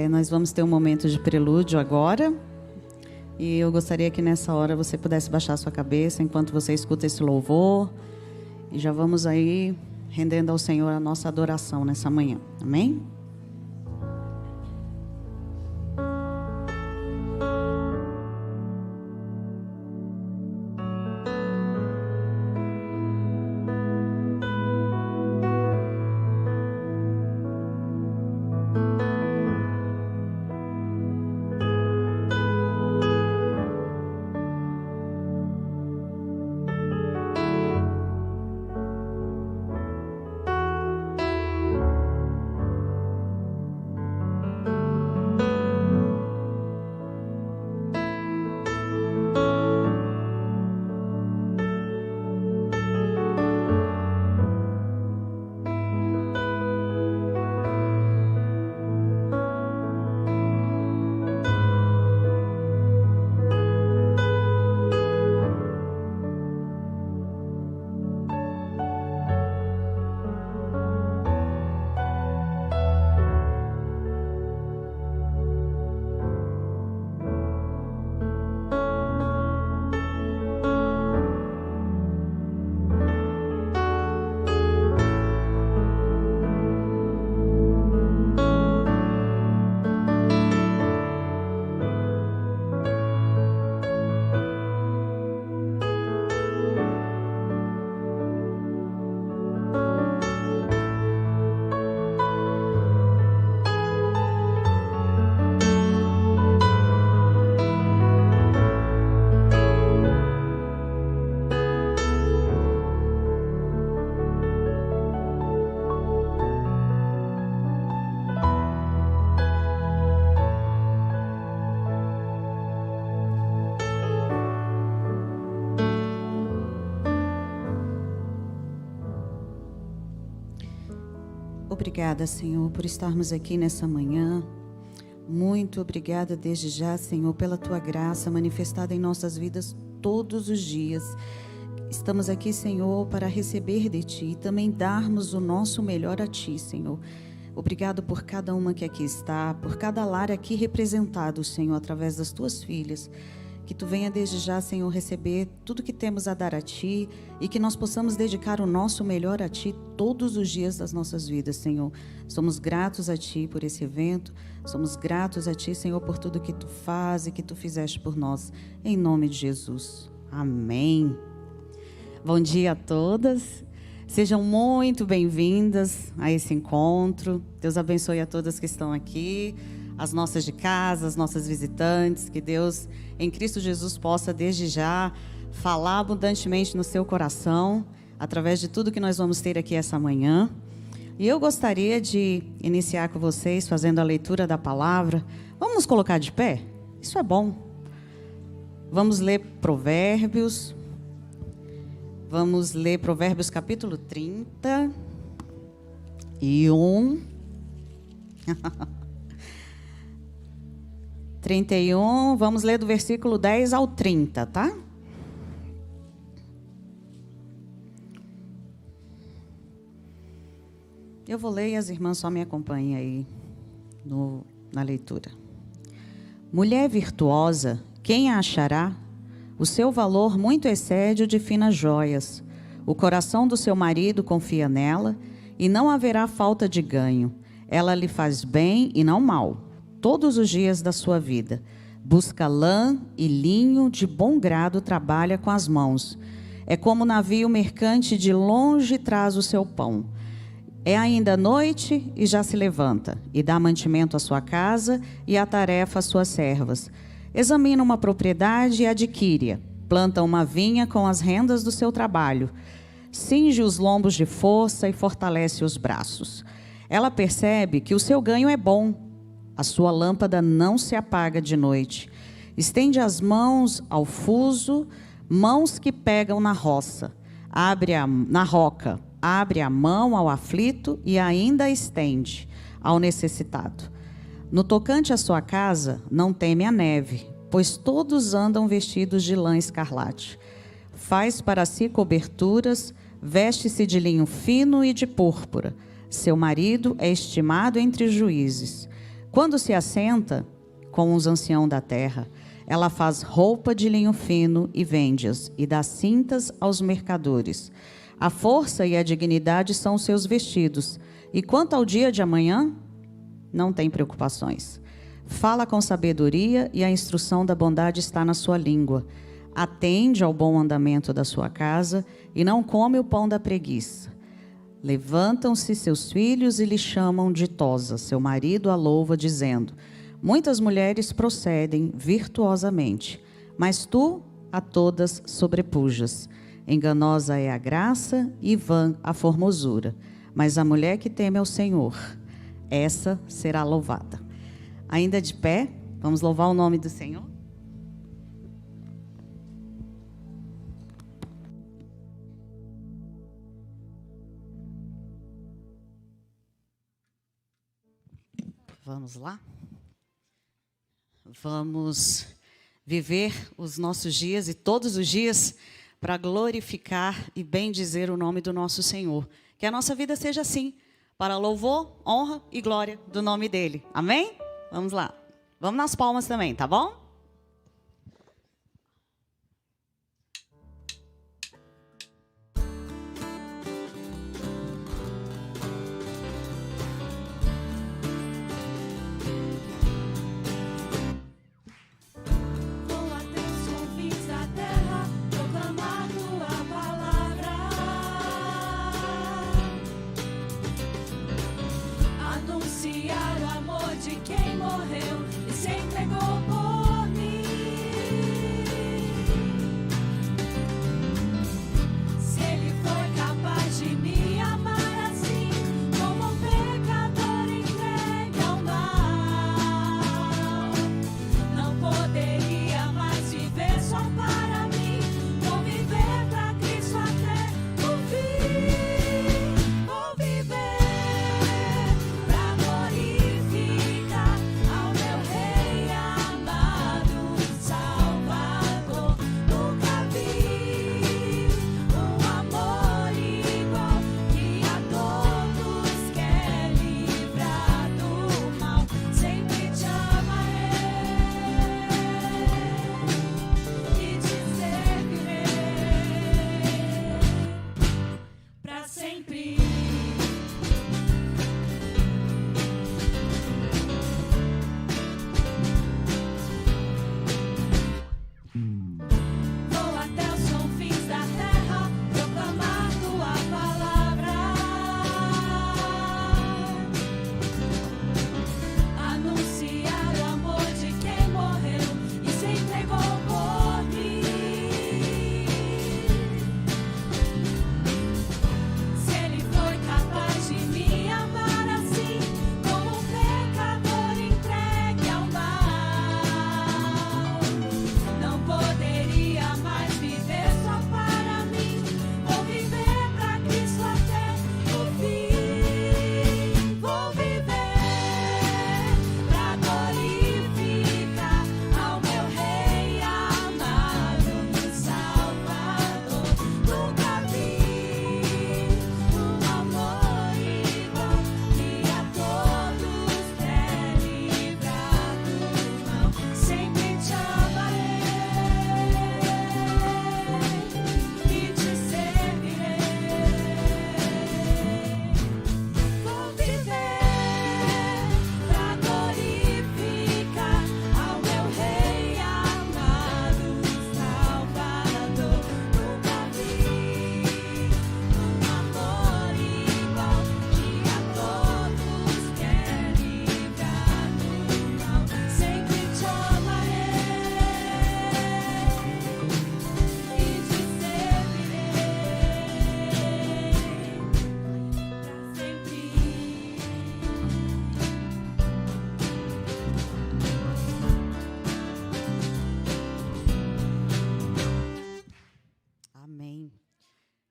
Nós vamos ter um momento de prelúdio agora. E eu gostaria que nessa hora você pudesse baixar sua cabeça enquanto você escuta esse louvor. E já vamos aí rendendo ao Senhor a nossa adoração nessa manhã. Amém? Obrigada, Senhor, por estarmos aqui nessa manhã. Muito obrigada desde já, Senhor, pela Tua graça manifestada em nossas vidas todos os dias. Estamos aqui, Senhor, para receber de Ti e também darmos o nosso melhor a Ti, Senhor. Obrigado por cada uma que aqui está, por cada lar aqui representado, Senhor, através das Tuas filhas. Que Tu venha desde já, Senhor, receber tudo que temos a dar a Ti e que nós possamos dedicar o nosso melhor a Ti todos os dias das nossas vidas, Senhor. Somos gratos a Ti por esse evento, somos gratos a Ti, Senhor, por tudo que Tu faz e que Tu fizeste por nós. Em nome de Jesus. Amém. Bom dia a todas. Sejam muito bem-vindas a esse encontro. Deus abençoe a todas que estão aqui, as nossas de casa, as nossas visitantes. Que Deus, em Cristo Jesus, possa desde já falar abundantemente no seu coração, através de tudo que nós vamos ter aqui essa manhã. E eu gostaria de iniciar com vocês fazendo a leitura da palavra. Vamos nos colocar de pé? Isso é bom. Vamos ler Provérbios. Vamos ler Provérbios capítulo 31. 31, vamos ler do versículo 10 ao 30, tá? Eu vou ler e as irmãs só me acompanhem aí na leitura. Mulher virtuosa, quem a achará? O seu valor muito excede o de finas joias. O coração do seu marido confia nela e não haverá falta de ganho. Ela lhe faz bem e não mal todos os dias da sua vida. Busca lã e linho, de bom grado trabalha com as mãos. É como navio mercante, de longe traz o seu pão. É ainda noite e já se levanta, e dá mantimento à sua casa e a tarefa às suas servas. Examina uma propriedade e adquire-a. Planta uma vinha com as rendas do seu trabalho. Cinge os lombos de força e fortalece os braços. Ela percebe que o seu ganho é bom. A sua lâmpada não se apaga de noite. Estende as mãos ao fuso, mãos que pegam na roça. Na roca. Abre a mão ao aflito e ainda a estende ao necessitado. No tocante à sua casa, não teme a neve, pois todos andam vestidos de lã escarlate. Faz para si coberturas, veste-se de linho fino e de púrpura. Seu marido é estimado entre os juízes. Quando se assenta com os anciãos da terra, ela faz roupa de linho fino e vende-as, e dá cintas aos mercadores. A força e a dignidade são os seus vestidos. E quanto ao dia de amanhã, não tem preocupações. Fala com sabedoria, e a instrução da bondade está na sua língua. Atende ao bom andamento da sua casa, e não come o pão da preguiça. Levantam-se seus filhos e lhe chamam ditosa. Seu marido a louva, dizendo: muitas mulheres procedem virtuosamente, mas tu a todas sobrepujas. Enganosa é a graça e vã a formosura, mas a mulher que teme ao Senhor, essa será louvada. Ainda de pé, vamos louvar o nome do Senhor. Vamos lá? Vamos viver os nossos dias e todos os dias para glorificar e bendizer o nome do nosso Senhor. Que a nossa vida seja assim, para louvor, honra e glória do nome dele. Amém? Vamos lá. Vamos nas palmas também, tá bom?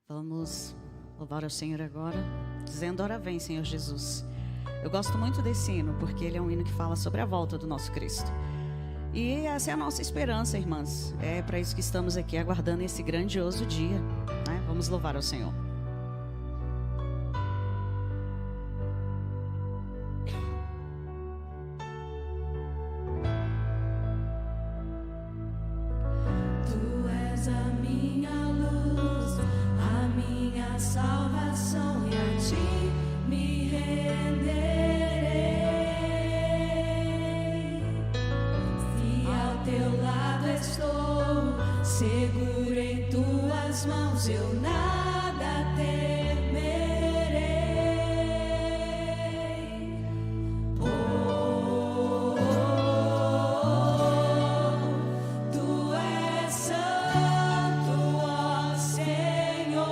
Vamos louvar ao Senhor agora, dizendo: ora vem, Senhor Jesus. Eu gosto muito desse hino, porque ele é um hino que fala sobre a volta do nosso Cristo. E essa é a nossa esperança, irmãs. É para isso que estamos aqui, aguardando esse grandioso dia, né? Vamos louvar ao Senhor. eu nada temerei. Oh, tu és santo, ó Senhor.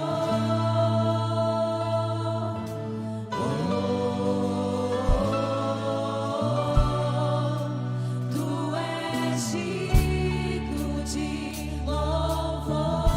Tu és digno de louvor.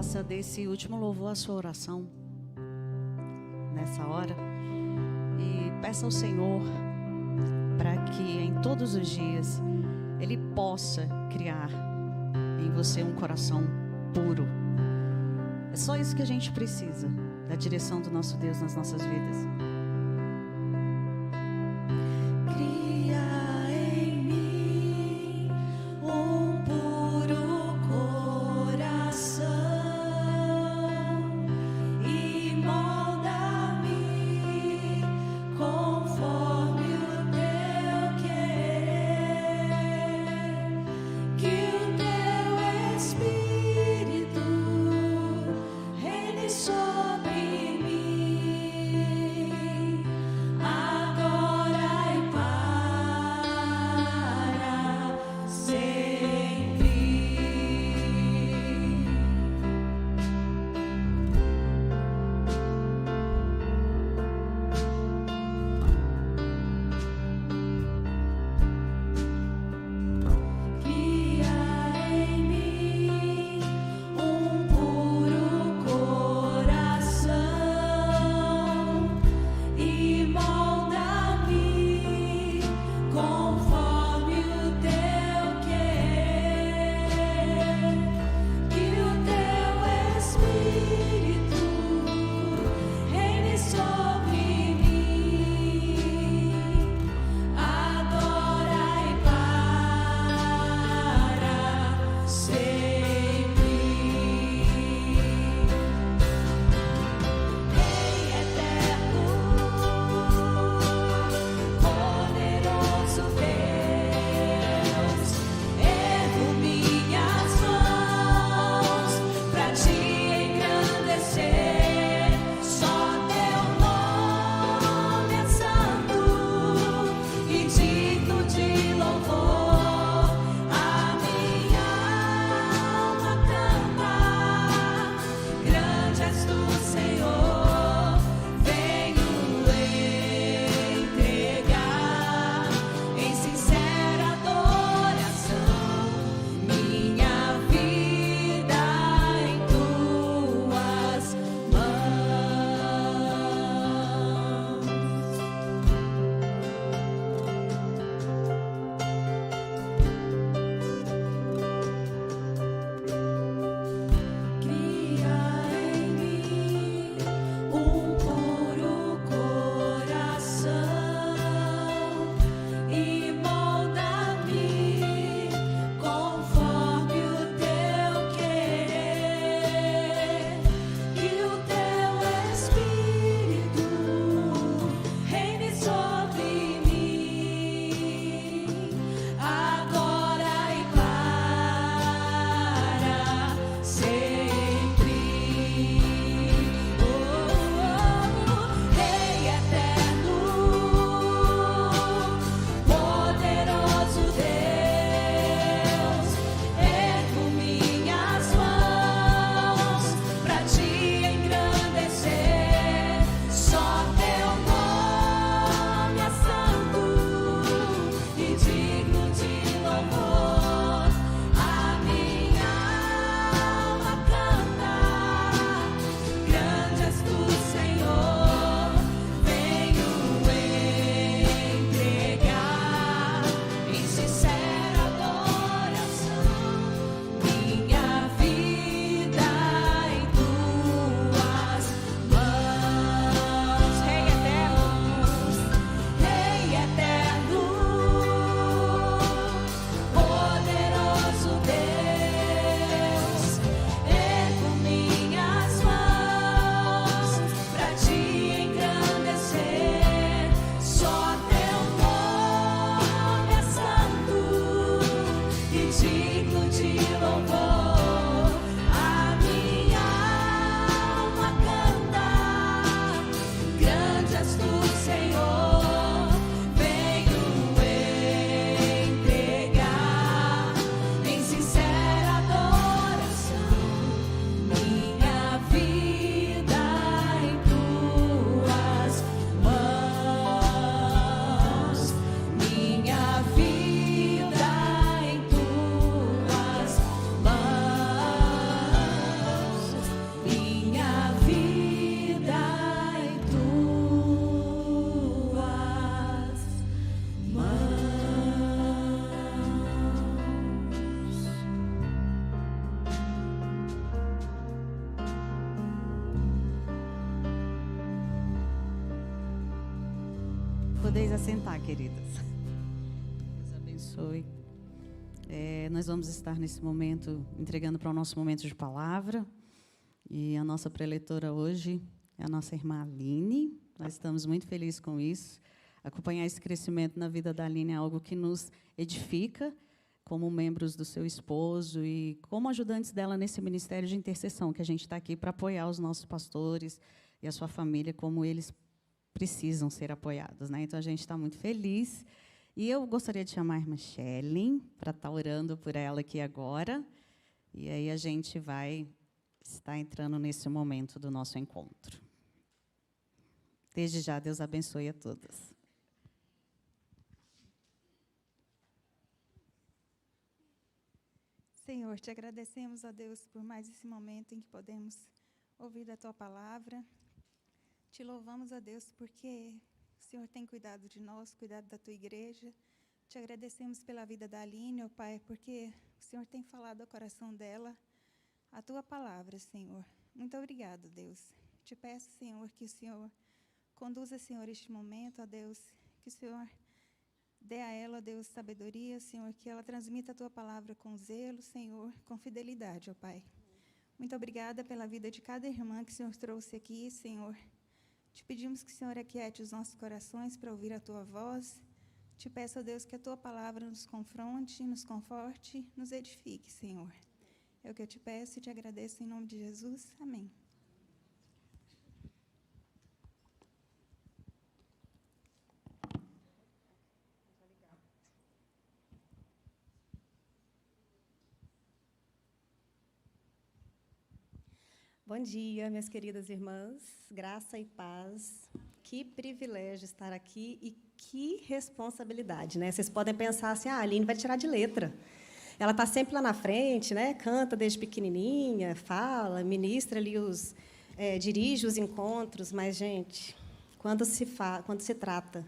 faça desse último louvor a sua oração nessa hora e peça ao Senhor para que em todos os dias Ele possa criar em você um coração puro. É só isso que a gente precisa, da direção do nosso Deus nas nossas vidas. Cria em mim um puro coração e molda-me conforme o teu querer. Que o teu Espírito reine sobre mim. Podeis assentar, queridas. Deus abençoe. Nós vamos estar nesse momento entregando para o nosso momento de palavra. E a nossa preletora hoje é a nossa irmã Aline. Nós estamos muito felizes com isso. Acompanhar esse crescimento na vida da Aline é algo que nos edifica, como membros do seu esposo e como ajudantes dela nesse ministério de intercessão, que a gente está aqui para apoiar os nossos pastores e a sua família, como eles precisam ser apoiados, né? Então, a gente está muito feliz. E eu gostaria de chamar a irmã Shelley para estar orando por ela aqui agora. E aí a gente vai estar entrando nesse momento do nosso encontro. Desde já, Deus abençoe a todas. Senhor, te agradecemos, ó Deus, por mais esse momento em que podemos ouvir da Tua palavra. Te louvamos, ó Deus, porque o Senhor tem cuidado de nós, cuidado da Tua igreja. Te agradecemos pela vida da Aline, ó Pai, porque o Senhor tem falado ao coração dela a Tua palavra, Senhor. Muito obrigado, Deus. Te peço, Senhor, que o Senhor conduza, Senhor, este momento, ó Deus, que o Senhor dê a ela, ó Deus, sabedoria, Senhor, que ela transmita a Tua palavra com zelo, Senhor, com fidelidade, ó Pai. Muito obrigada pela vida de cada irmã que o Senhor trouxe aqui, Senhor. Te pedimos que o Senhor aquiete os nossos corações para ouvir a Tua voz. Te peço, ó Deus, que a Tua palavra nos confronte, nos conforte, nos edifique, Senhor. É o que eu te peço e te agradeço em nome de Jesus. Amém. Bom dia, minhas queridas irmãs, graça e paz. Que privilégio estar aqui e que responsabilidade, né? Vocês podem pensar assim, a Aline vai tirar de letra. Ela está sempre lá na frente, né? Canta desde pequenininha, fala, ministra ali dirige os encontros, mas, gente, quando se trata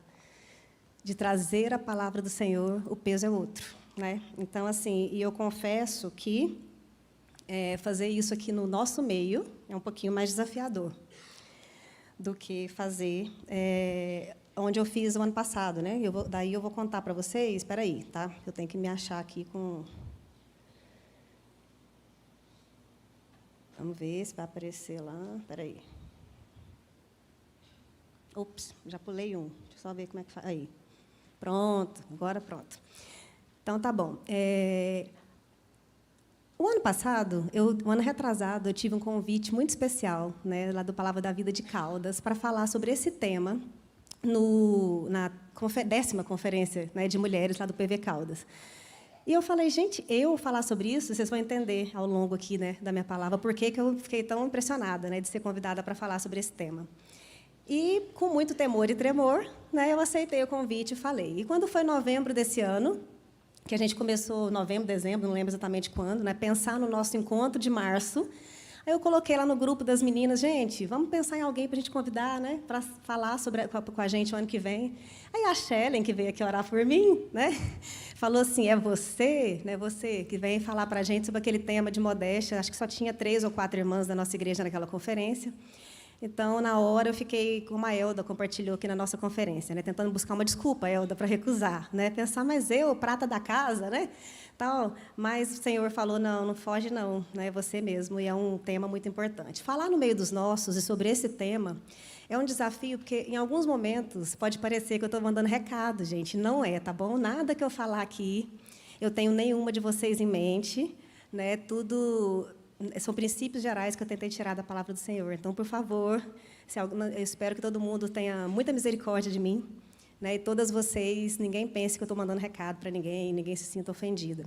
de trazer a palavra do Senhor, o peso é outro, né? Então, assim, e eu confesso que fazer isso aqui no nosso meio é um pouquinho mais desafiador do que fazer onde eu fiz o ano passado, né? Daí eu vou contar para vocês. Espera aí, tá? Eu tenho que me achar aqui com. Vamos ver se vai aparecer lá. Espera aí. Ops, já pulei um. Deixa eu só ver como é que faz. Aí. Pronto, agora pronto. Então, tá bom. O ano passado, o ano retrasado, eu tive um convite muito especial, né, lá do Palavra da Vida de Caldas, para falar sobre esse tema na 10ª conferência, né, de mulheres lá do PV Caldas. E eu falei, gente, eu falar sobre isso, vocês vão entender ao longo aqui, né, da minha palavra, por que eu fiquei tão impressionada, né, de ser convidada para falar sobre esse tema. E, com muito temor e tremor, né, eu aceitei o convite e falei. E quando foi novembro desse ano, que a gente começou novembro, dezembro, não lembro exatamente quando, né, pensar no nosso encontro de março. Aí eu coloquei lá no grupo das meninas, gente, vamos pensar em alguém para a gente convidar, né, para falar com a gente o ano que vem. Aí a Shellen, que veio aqui orar por mim, né, falou assim, é você, né, você que vem falar para a gente sobre aquele tema de modéstia. Acho que só tinha 3 ou 4 irmãs da nossa igreja naquela conferência. Então, na hora, eu fiquei, como a Elda compartilhou aqui na nossa conferência, né, tentando buscar uma desculpa, Elda, para recusar, né, pensar, mas eu, prata da casa, né, tal. Mas o Senhor falou, não foge não, né, você mesmo, e é um tema muito importante. Falar no meio dos nossos e sobre esse tema é um desafio, porque, em alguns momentos, pode parecer que eu estou mandando recado, gente, não é, tá bom? Nada que eu falar aqui, eu tenho nenhuma de vocês em mente, né, tudo... São princípios gerais que eu tentei tirar da palavra do Senhor. Então, por favor, eu espero que todo mundo tenha muita misericórdia de mim, né? E todas vocês, ninguém pense que eu estou mandando recado para ninguém se sinta ofendida.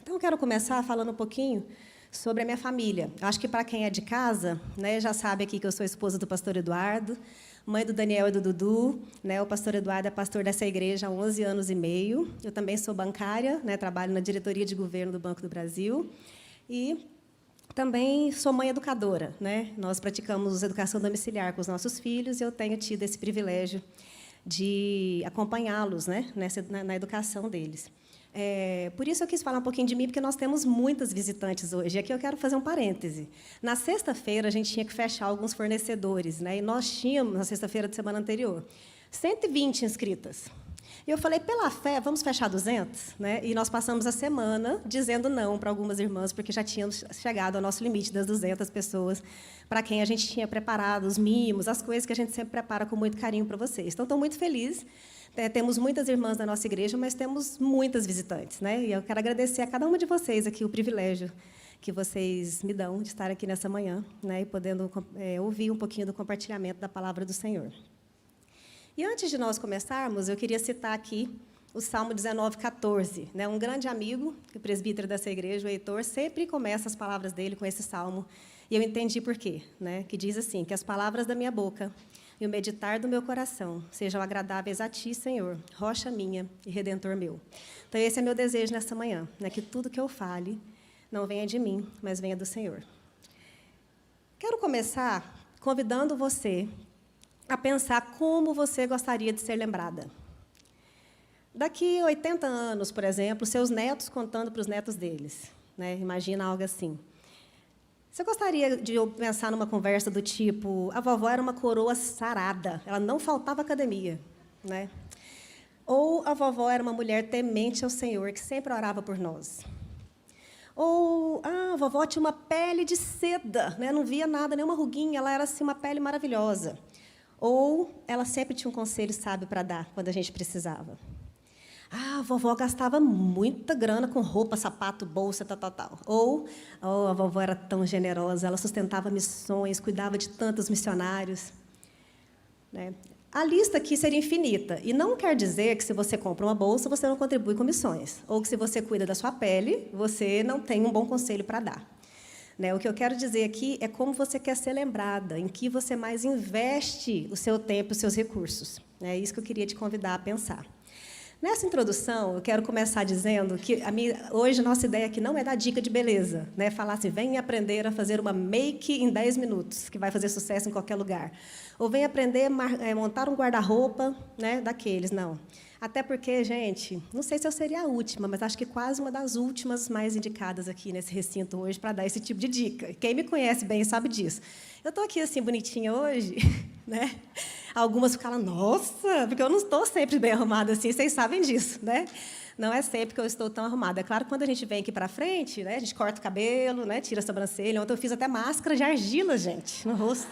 Então, eu quero começar falando um pouquinho sobre a minha família. Eu acho que, para quem é de casa, né, já sabe aqui que eu sou esposa do pastor Eduardo, mãe do Daniel e do Dudu, né? O pastor Eduardo é pastor dessa igreja há 11 anos e meio. Eu também sou bancária, né? Trabalho na diretoria de governo do Banco do Brasil. E também sou mãe educadora, né? Nós praticamos educação domiciliar com os nossos filhos e eu tenho tido esse privilégio de acompanhá-los, né, na educação deles. Por isso eu quis falar um pouquinho de mim, porque nós temos muitas visitantes hoje. E aqui eu quero fazer um parêntese. Na sexta-feira, a gente tinha que fechar alguns fornecedores, né? E nós tínhamos, na sexta-feira da semana anterior, 120 inscritas. E eu falei, pela fé, vamos fechar 200? Né? E nós passamos a semana dizendo não para algumas irmãs, porque já tínhamos chegado ao nosso limite das 200 pessoas, para quem a gente tinha preparado os mimos, as coisas que a gente sempre prepara com muito carinho para vocês. Então, estou muito feliz. Temos muitas irmãs na nossa igreja, mas temos muitas visitantes. Né? E eu quero agradecer a cada uma de vocês aqui o privilégio que vocês me dão de estar aqui nessa manhã, né? E podendo ouvir um pouquinho do compartilhamento da palavra do Senhor. E antes de nós começarmos, eu queria citar aqui o Salmo 19:14. Né? Um grande amigo, o presbítero dessa igreja, o Heitor, sempre começa as palavras dele com esse salmo. E eu entendi por quê. Né? Que diz assim, que as palavras da minha boca e o meditar do meu coração sejam agradáveis a Ti, Senhor, rocha minha e redentor meu. Então, esse é meu desejo nessa manhã, né? Que tudo que eu fale não venha de mim, mas venha do Senhor. Quero começar convidando você a pensar como você gostaria de ser lembrada. Daqui a 80 anos, por exemplo, seus netos contando para os netos deles. Né? Imagina algo assim. Você gostaria de pensar numa conversa do tipo, a vovó era uma coroa sarada, ela não faltava academia. Né? Ou a vovó era uma mulher temente ao Senhor, que sempre orava por nós. Ou a vovó tinha uma pele de seda, né? Não via nada, nenhuma ruguinha, ela era assim, uma pele maravilhosa. Ou ela sempre tinha um conselho sábio para dar, quando a gente precisava. A vovó gastava muita grana com roupa, sapato, bolsa, tal. Ou a vovó era tão generosa, ela sustentava missões, cuidava de tantos missionários. Né? A lista aqui seria infinita. E não quer dizer que, se você compra uma bolsa, você não contribui com missões. Ou que, se você cuida da sua pele, você não tem um bom conselho para dar. Né? O que eu quero dizer aqui é como você quer ser lembrada, em que você mais investe o seu tempo e os seus recursos. É isso que eu queria te convidar a pensar. Nessa introdução, eu quero começar dizendo que hoje a nossa ideia aqui não é dar dica de beleza, né? Falar assim, vem aprender a fazer uma make em 10 minutos, que vai fazer sucesso em qualquer lugar. Ou vem aprender a montar um guarda-roupa, né, daqueles, não. Até porque, gente, não sei se eu seria a última, mas acho que quase uma das últimas mais indicadas aqui nesse recinto hoje para dar esse tipo de dica. Quem me conhece bem sabe disso. Eu estou aqui assim, bonitinha hoje, né? Algumas ficaram, nossa, porque eu não estou sempre bem arrumada assim, vocês sabem disso, né? Não é sempre que eu estou tão arrumada. É claro que quando a gente vem aqui para frente, né, a gente corta o cabelo, né, tira a sobrancelha. Ontem eu fiz até máscara de argila, gente, no rosto.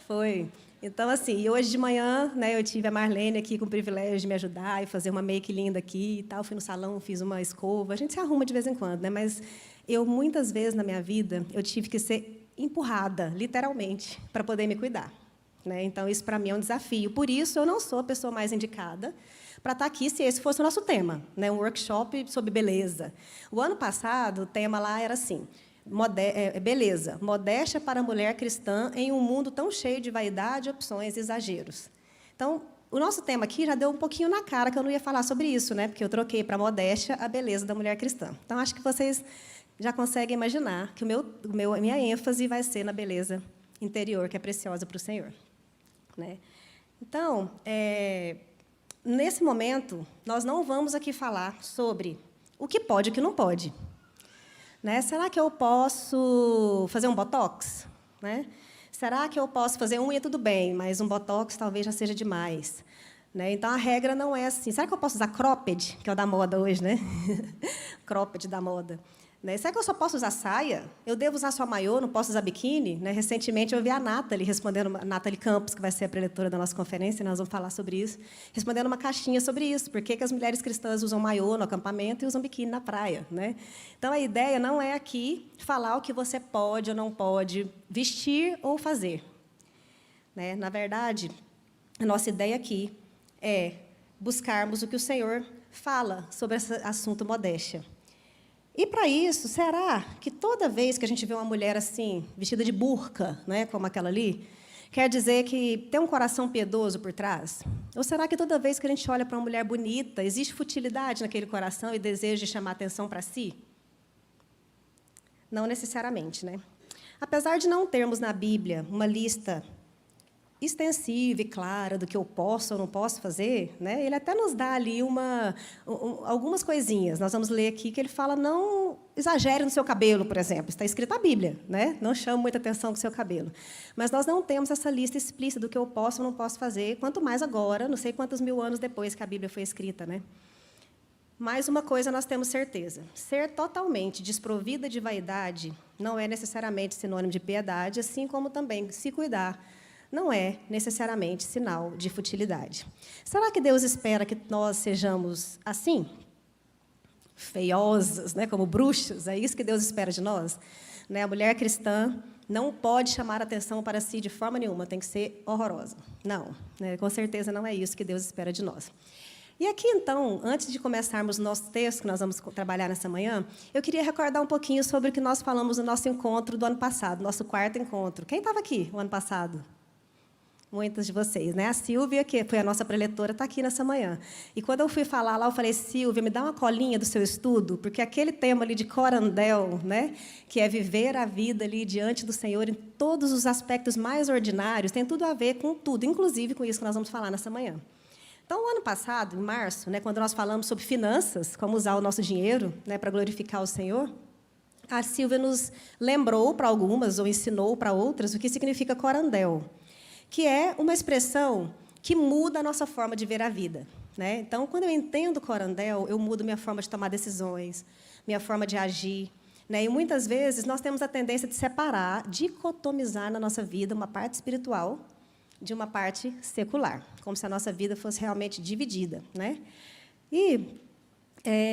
Foi. Então, assim, e hoje de manhã, né, eu tive a Marlene aqui com o privilégio de me ajudar e fazer uma make linda aqui e tal. Fui no salão, fiz uma escova. A gente se arruma de vez em quando, né? Mas eu, muitas vezes na minha vida, eu tive que ser empurrada, literalmente, para poder me cuidar. Né? Então, isso, para mim, é um desafio. Por isso, eu não sou a pessoa mais indicada para estar aqui, se esse fosse o nosso tema, né? Um workshop sobre beleza. O ano passado, o tema lá era assim... beleza, modéstia para a mulher cristã em um mundo tão cheio de vaidade, opções e exageros. Então, o nosso tema aqui já deu um pouquinho na cara que eu não ia falar sobre isso, né? Porque eu troquei para modéstia a beleza da mulher cristã. Então, acho que vocês já conseguem imaginar que a minha ênfase vai ser na beleza interior, que é preciosa para o Senhor. Né? Então, nesse momento, nós não vamos aqui falar sobre o que pode e o que não pode. Né? Será que eu posso fazer um botox? Né? Será que eu posso fazer unha? Tudo bem, mas um botox talvez já seja demais. Né? Então, a regra não é assim. Será que eu posso usar cropped, que é o da moda hoje, né? Cropped da moda. Né? Será que eu só posso usar saia? Eu devo usar só maiô, não posso usar biquíni? Né? Recentemente, eu vi a Nathalie respondendo, a Nathalie Campos, que vai ser a preletora da nossa conferência, nós vamos falar sobre isso, respondendo uma caixinha sobre isso. Por que as mulheres cristãs usam maiô no acampamento e usam biquíni na praia? Né? Então, a ideia não é aqui falar o que você pode ou não pode vestir ou fazer. Né? Na verdade, a nossa ideia aqui é buscarmos o que o Senhor fala sobre esse assunto modéstia. E, para isso, será que toda vez que a gente vê uma mulher assim, vestida de burca, né, como aquela ali, quer dizer que tem um coração piedoso por trás? Ou será que toda vez que a gente olha para uma mulher bonita, existe futilidade naquele coração e desejo de chamar atenção para si? Não necessariamente, né? Apesar de não termos na Bíblia uma lista extensiva e clara do que eu posso ou não posso fazer, né, ele até nos dá ali algumas coisinhas. Nós vamos ler aqui que ele fala, não exagere no seu cabelo, por exemplo. Está escrito na Bíblia, né? Não chame muita atenção com o seu cabelo. Mas nós não temos essa lista explícita do que eu posso ou não posso fazer, quanto mais agora, não sei quantos mil anos depois que a Bíblia foi escrita, né? Mais uma coisa nós temos certeza: ser totalmente desprovida de vaidade não é necessariamente sinônimo de piedade, assim como também se cuidar não é necessariamente sinal de futilidade. Será que Deus espera que nós sejamos assim? Feiosas, né, como bruxas? É isso que Deus espera de nós? Né, a mulher cristã não pode chamar atenção para si de forma nenhuma, tem que ser horrorosa. Não, né, com certeza não é isso que Deus espera de nós. E aqui, então, antes de começarmos o nosso texto, que nós vamos trabalhar nessa manhã, eu queria recordar um pouquinho sobre o que nós falamos no nosso encontro do ano passado, nosso 4º encontro. Quem estava aqui o ano passado? Muitos de vocês, né? A Silvia, que foi a nossa preletora, está aqui nessa manhã. E quando eu fui falar lá, eu falei, Silvia, me dá uma colinha do seu estudo, porque aquele tema ali de corandel, né, que é viver a vida ali diante do Senhor em todos os aspectos mais ordinários, tem tudo a ver com tudo, inclusive com isso que nós vamos falar nessa manhã. Então, o ano passado, em março, né, quando nós falamos sobre finanças, como usar o nosso dinheiro, né, para glorificar o Senhor, a Silvia nos lembrou para algumas, ou ensinou para outras, o que significa corandel, que é uma expressão que muda a nossa forma de ver a vida, né? Então, quando eu entendo corandel, eu mudo minha forma de tomar decisões, minha forma de agir, né? E, muitas vezes, nós temos a tendência de separar, dicotomizar na nossa vida uma parte espiritual de uma parte secular, como se a nossa vida fosse realmente dividida, né? E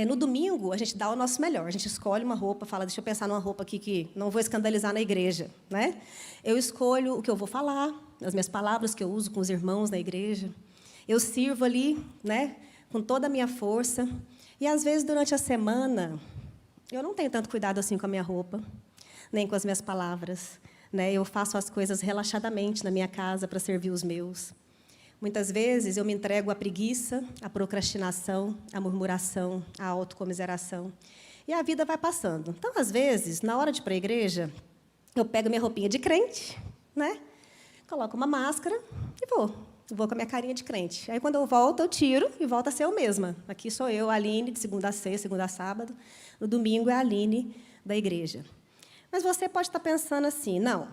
no domingo, a gente dá o nosso melhor. A gente escolhe uma roupa, fala, deixa eu pensar numa roupa aqui que não vou escandalizar na igreja, né? Eu escolho o que eu vou falar, as minhas palavras que eu uso com os irmãos na igreja. Eu sirvo ali, né, com toda a minha força. E, às vezes, durante a semana, eu não tenho tanto cuidado assim com a minha roupa, nem com as minhas palavras, né? Eu faço as coisas relaxadamente na minha casa para servir os meus. Muitas vezes, eu me entrego à preguiça, à procrastinação, à murmuração, à autocomiseração. E a vida vai passando. Então, às vezes, na hora de ir para a igreja, eu pego minha roupinha de crente, né? Coloco uma máscara e vou. Vou com a minha carinha de crente. Aí, quando eu volto, eu tiro e volto a ser eu mesma. Aqui sou eu, a Aline, de segunda a sexta, segunda a sábado. No domingo, é a Aline da igreja. Mas você pode estar pensando assim, não,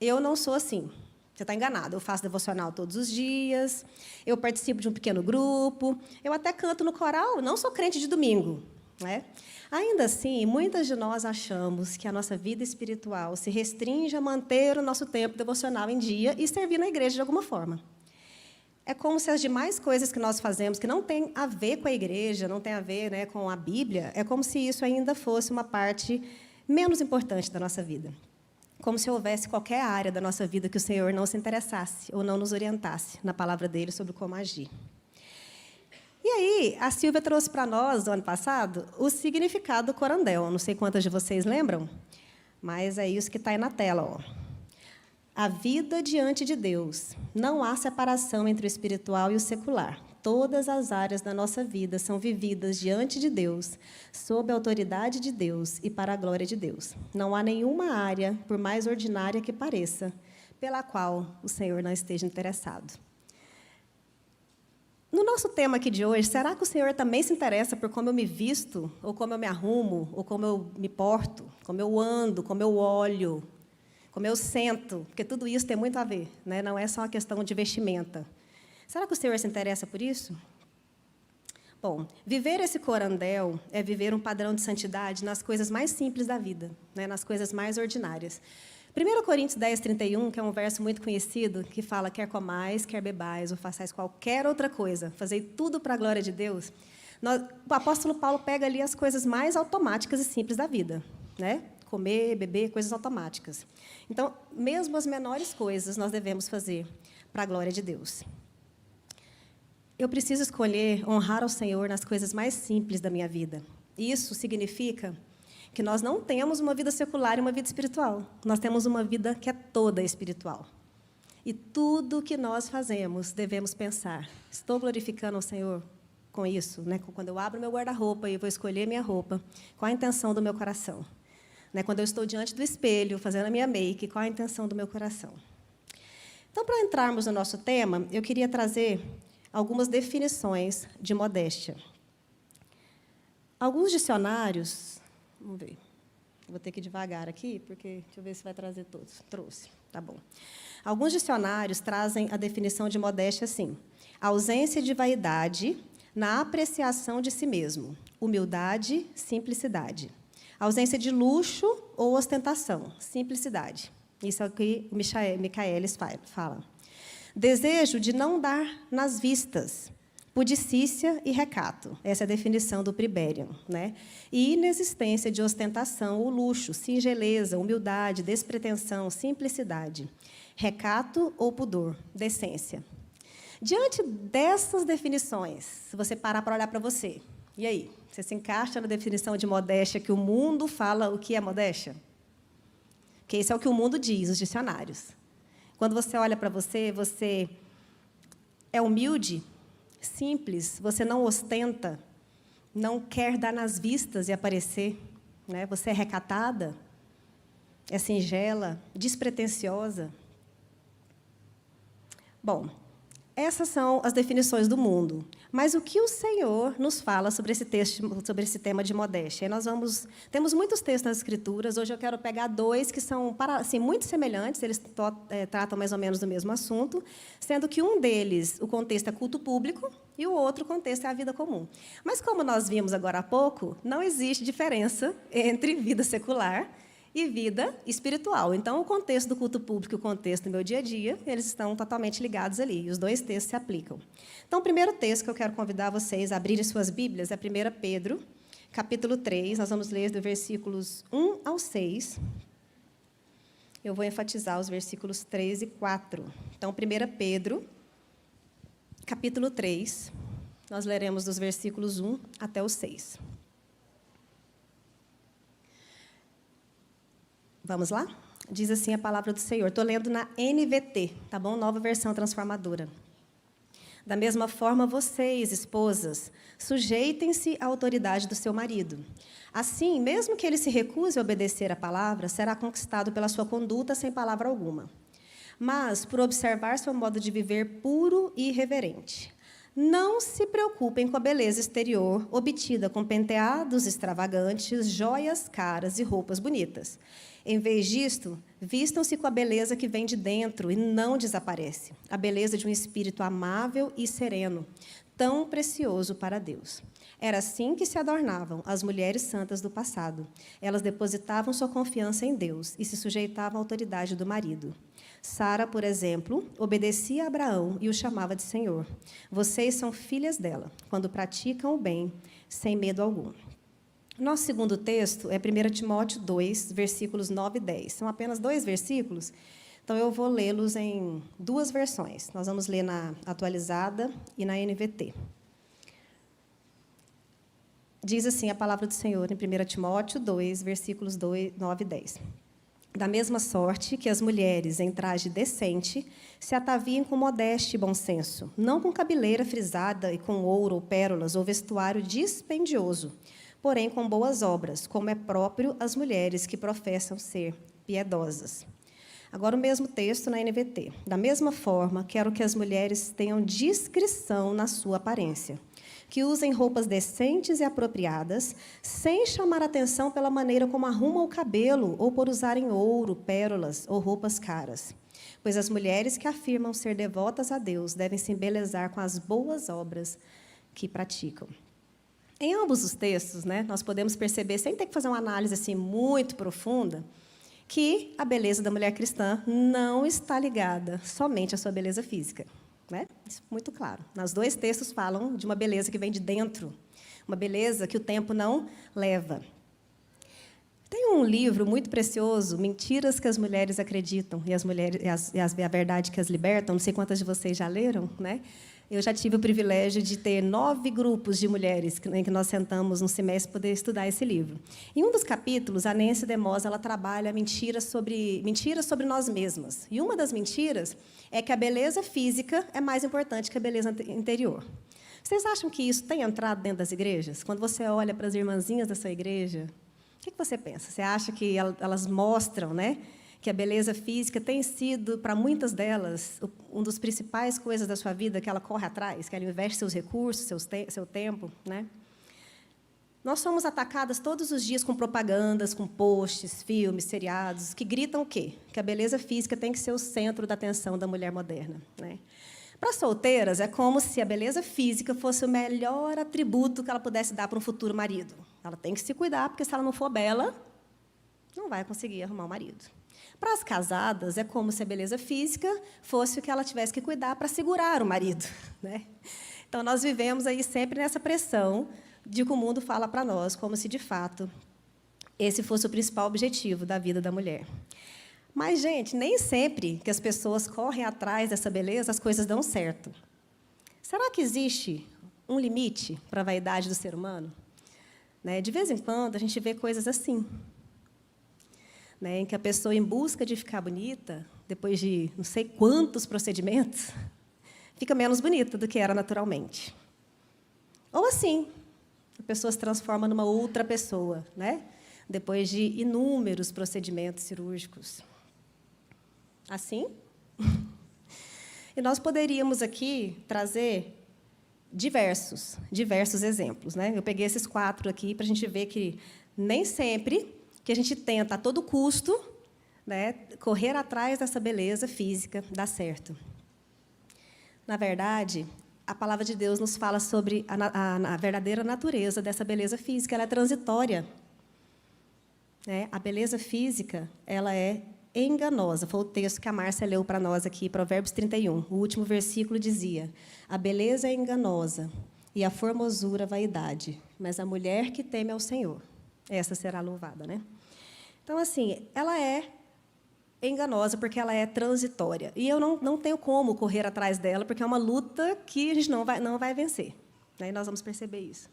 eu não sou assim. Você está enganado. Eu faço devocional todos os dias, eu participo de um pequeno grupo, eu até canto no coral, não sou crente de domingo, né? Ainda assim, muitas de nós achamos que a nossa vida espiritual se restringe a manter o nosso tempo devocional em dia e servir na igreja de alguma forma. É como se as demais coisas que nós fazemos, que não têm a ver com a igreja, não têm a ver, né, com a Bíblia, é como se isso ainda fosse uma parte menos importante da nossa vida. Como se houvesse qualquer área da nossa vida que o Senhor não se interessasse ou não nos orientasse na palavra dele sobre como agir. E aí, a Silvia trouxe para nós, no ano passado, o significado do corandel. Não sei quantas de vocês lembram, mas é isso que está aí na tela. Ó. A vida diante de Deus. Não há separação entre o espiritual e o secular. Todas as áreas da nossa vida são vividas diante de Deus, sob a autoridade de Deus e para a glória de Deus. Não há nenhuma área, por mais ordinária que pareça, pela qual o Senhor não esteja interessado. No nosso tema aqui de hoje, será que o Senhor também se interessa por como eu me visto, ou como eu me arrumo, ou como eu me porto, como eu ando, como eu olho, como eu sento? Porque tudo isso tem muito a ver, né? Não é só uma questão de vestimenta. Será que o Senhor se interessa por isso? Bom, viver esse corandel é viver um padrão de santidade nas coisas mais simples da vida, né, nas coisas mais ordinárias. 1 Coríntios 10, 31, que é um verso muito conhecido, que fala, quer comais, quer bebais, ou façais qualquer outra coisa, fazei tudo para a glória de Deus. O apóstolo Paulo pega ali as coisas mais automáticas e simples da vida, né? Comer, beber, coisas automáticas. Então, mesmo as menores coisas nós devemos fazer para a glória de Deus. Eu preciso escolher honrar ao Senhor nas coisas mais simples da minha vida. Isso significa que nós não temos uma vida secular e uma vida espiritual. Nós temos uma vida que é toda espiritual. E tudo que nós fazemos, devemos pensar, estou glorificando ao Senhor com isso? Né? Quando eu abro meu guarda-roupa e vou escolher minha roupa, qual a intenção do meu coração? Né? Quando eu estou diante do espelho, fazendo a minha make, qual a intenção do meu coração? Então, para entrarmos no nosso tema, eu queria trazer algumas definições de modéstia. Alguns dicionários, vamos ver, vou ter que ir devagar aqui, porque deixa eu ver se vai trazer todos. Trouxe, tá bom. Alguns dicionários trazem a definição de modéstia assim: ausência de vaidade na apreciação de si mesmo, humildade, simplicidade. Ausência de luxo ou ostentação, simplicidade. Isso é o que o Michaelis fala. Desejo de não dar nas vistas, pudicícia e recato. Essa é a definição do Priberium, né? E inexistência de ostentação ou luxo, singeleza, humildade, despretensão, simplicidade. Recato ou pudor, decência. Diante dessas definições, se você parar para olhar para você, e aí? Você se encaixa na definição de modéstia que o mundo fala o que é modéstia? Porque isso é o que o mundo diz, os dicionários. Quando você olha para você, você é humilde, simples, você não ostenta, não quer dar nas vistas e aparecer, né? Você é recatada, é singela, despretensiosa. Bom, essas são as definições do mundo. Mas o que o Senhor nos fala sobre esse texto, sobre esse tema de modéstia? E temos muitos textos nas Escrituras. Hoje eu quero pegar dois que são assim, muito semelhantes. Eles tratam mais ou menos do mesmo assunto, sendo que um deles, o contexto é culto público, e o outro contexto é a vida comum. Mas, como nós vimos agora há pouco, não existe diferença entre vida secular e vida espiritual. Então, o contexto do culto público e o contexto do meu dia a dia, eles estão totalmente ligados ali, e os dois textos se aplicam. Então, o primeiro texto que eu quero convidar vocês a abrirem suas Bíblias é 1 Pedro, capítulo 3, nós vamos ler dos versículos 1 ao 6. Eu vou enfatizar os versículos 3 e 4. Então, 1 Pedro, capítulo 3, nós leremos dos versículos 1 até o 6. Vamos lá? Diz assim a palavra do Senhor. Estou lendo na NVT, tá bom? Nova versão transformadora. Da mesma forma, vocês, esposas, sujeitem-se à autoridade do seu marido. Assim, mesmo que ele se recuse a obedecer à palavra, será conquistado pela sua conduta sem palavra alguma. Mas, por observar seu modo de viver puro e irreverente. Não se preocupem com a beleza exterior, obtida com penteados extravagantes, joias caras e roupas bonitas. Em vez disto, vistam-se com a beleza que vem de dentro e não desaparece, a beleza de um espírito amável e sereno, tão precioso para Deus. Era assim que se adornavam as mulheres santas do passado. Elas depositavam sua confiança em Deus e se sujeitavam à autoridade do marido. Sara, por exemplo, obedecia a Abraão e o chamava de Senhor. Vocês são filhas dela, quando praticam o bem, sem medo algum. Nosso segundo texto é 1 Timóteo 2, versículos 9 e 10. São apenas 2 versículos, então eu vou lê-los em 2 versões. Nós vamos ler na atualizada e na NVT. Diz assim a palavra do Senhor em 1 Timóteo 2, versículos 9 e 10. Da mesma sorte que as mulheres, em traje decente, se ataviem com modéstia e bom senso, não com cabeleira frisada e com ouro ou pérolas ou vestuário dispendioso, porém com boas obras, como é próprio às mulheres que professam ser piedosas. Agora o mesmo texto na NVT. Da mesma forma, quero que as mulheres tenham discrição na sua aparência, que usem roupas decentes e apropriadas, sem chamar atenção pela maneira como arrumam o cabelo ou por usarem ouro, pérolas ou roupas caras. Pois as mulheres que afirmam ser devotas a Deus devem se embelezar com as boas obras que praticam. Em ambos os textos, né, nós podemos perceber, sem ter que fazer uma análise assim, muito profunda, que a beleza da mulher cristã não está ligada somente à sua beleza física. Né? Isso é muito claro. Nos 2 textos falam de uma beleza que vem de dentro, uma beleza que o tempo não leva. Tem um livro muito precioso, Mentiras que as Mulheres Acreditam e a Verdade que as Libertam. Não sei quantas de vocês já leram, né? Eu já tive o privilégio de ter 9 grupos de mulheres em que nós sentamos no semestre para poder estudar esse livro. Em um dos capítulos, a Nancy DeMoss ela trabalha mentiras sobre nós mesmas. E uma das mentiras é que a beleza física é mais importante que a beleza interior. Vocês acham que isso tem entrado dentro das igrejas? Quando você olha para as irmãzinhas da sua igreja, o que você pensa? Você acha que elas mostram, né, que a beleza física tem sido, para muitas delas, uma das principais coisas da sua vida que ela corre atrás, que ela investe seus recursos, seu tempo, né? Nós somos atacadas todos os dias com propagandas, com posts, filmes, seriados, que gritam o quê? Que a beleza física tem que ser o centro da atenção da mulher moderna, né? Para solteiras, é como se a beleza física fosse o melhor atributo que ela pudesse dar para um futuro marido. Ela tem que se cuidar, porque se ela não for bela, não vai conseguir arrumar um marido. Para as casadas, é como se a beleza física fosse o que ela tivesse que cuidar para segurar o marido, né? Então, nós vivemos aí sempre nessa pressão de que o mundo fala para nós, como se, de fato, esse fosse o principal objetivo da vida da mulher. Mas, gente, nem sempre que as pessoas correm atrás dessa beleza, as coisas dão certo. Será que existe um limite para a vaidade do ser humano? Né? De vez em quando, a gente vê coisas assim, né, em que a pessoa, em busca de ficar bonita, depois de não sei quantos procedimentos, fica menos bonita do que era naturalmente. Ou assim, a pessoa se transforma numa outra pessoa, né, depois de inúmeros procedimentos cirúrgicos. Assim? E nós poderíamos aqui trazer diversos exemplos, né? Eu peguei esses 4 aqui para a gente ver que nem sempre que a gente tenta, a todo custo, né, correr atrás dessa beleza física dá certo. Na verdade, a palavra de Deus nos fala sobre a verdadeira natureza dessa beleza física. Ela é transitória, né? A beleza física, ela é enganosa. Foi o texto que a Márcia leu para nós aqui, Provérbios 31. O último versículo dizia: a beleza é enganosa e a formosura vaidade, mas a mulher que teme ao Senhor, essa será louvada, né? Então, assim, ela é enganosa porque ela é transitória. E eu não tenho como correr atrás dela, porque é uma luta que a gente não vai vencer, né? E nós vamos perceber isso.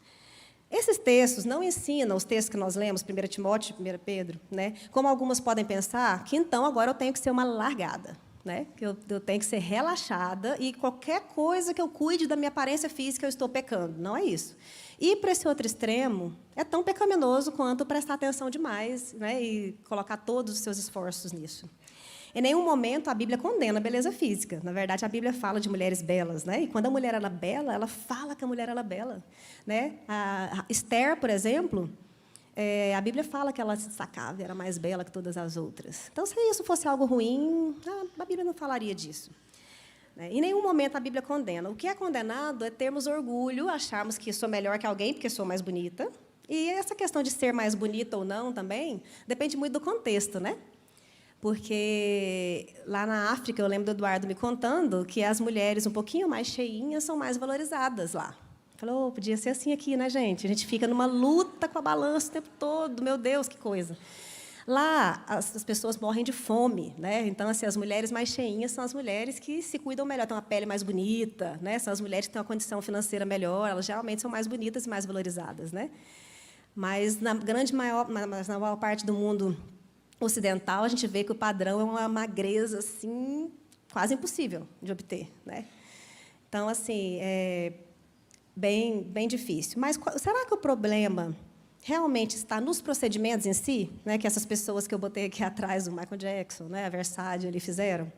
Esses textos não ensinam, os textos que nós lemos, 1 Timóteo e 1 Pedro, né, como algumas podem pensar, que, então, agora eu tenho que ser uma largada, né, que eu tenho que ser relaxada e qualquer coisa que eu cuide da minha aparência física eu estou pecando. Não é isso. E, para esse outro extremo, é tão pecaminoso quanto prestar atenção demais, né, e colocar todos os seus esforços nisso. Em nenhum momento a Bíblia condena a beleza física. Na verdade, a Bíblia fala de mulheres belas, né? E quando a mulher ela é bela, ela fala que a mulher ela é bela, né? A Esther, por exemplo, a Bíblia fala que ela se destacava, era mais bela que todas as outras. Então, se isso fosse algo ruim, a Bíblia não falaria disso. Em nenhum momento a Bíblia condena. O que é condenado é termos orgulho, acharmos que sou melhor que alguém porque sou mais bonita. E essa questão de ser mais bonita ou não também depende muito do contexto, né? Porque lá na África, eu lembro do Eduardo me contando que as mulheres um pouquinho mais cheinhas são mais valorizadas lá. Falou, podia ser assim aqui, né, gente? A gente fica numa luta com a balança o tempo todo, meu Deus, que coisa. Lá, as pessoas morrem de fome, né? Então, assim, as mulheres mais cheinhas são as mulheres que se cuidam melhor, têm uma pele mais bonita, né? São as mulheres que têm uma condição financeira melhor, elas geralmente são mais bonitas e mais valorizadas, né? Mas, na maior parte do mundo ocidental, a gente vê que o padrão é uma magreza assim, quase impossível de obter, né? Então, assim, é bem difícil. Mas será que o problema realmente está nos procedimentos em si, né, que essas pessoas que eu botei aqui atrás, o Michael Jackson, né, a Versace, ali fizeram?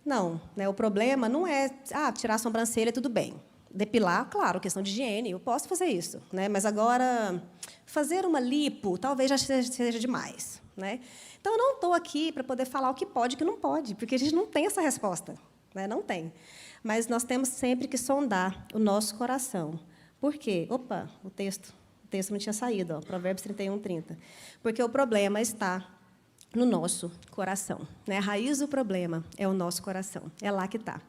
Não, né, o problema não é tirar a sobrancelha, tudo bem. Depilar, claro, questão de higiene, eu posso fazer isso, né? Mas agora fazer uma lipo talvez já seja demais, né? Então eu não estou aqui para poder falar o que pode e o que não pode, porque a gente não tem essa resposta, né? Não tem. Mas nós temos sempre que sondar o nosso coração. Por quê? Opa, o texto não tinha saído, ó, Provérbios 31, 30. Porque o problema está no nosso coração, né? A raiz do problema é o nosso coração, é lá que está.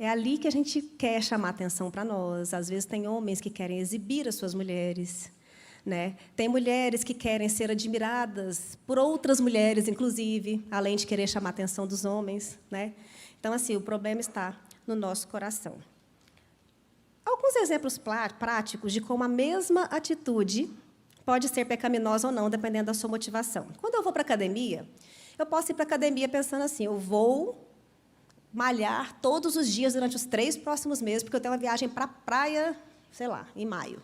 É ali que a gente quer chamar atenção para nós. Às vezes, tem homens que querem exibir as suas mulheres, né? Tem mulheres que querem ser admiradas por outras mulheres, inclusive, além de querer chamar a atenção dos homens, né? Então, assim, o problema está no nosso coração. Alguns exemplos práticos de como a mesma atitude pode ser pecaminosa ou não, dependendo da sua motivação. Quando eu vou para a academia, eu posso ir para a academia pensando assim, eu vou malhar todos os dias durante os 3 próximos meses, porque eu tenho uma viagem para a praia, sei lá, em maio.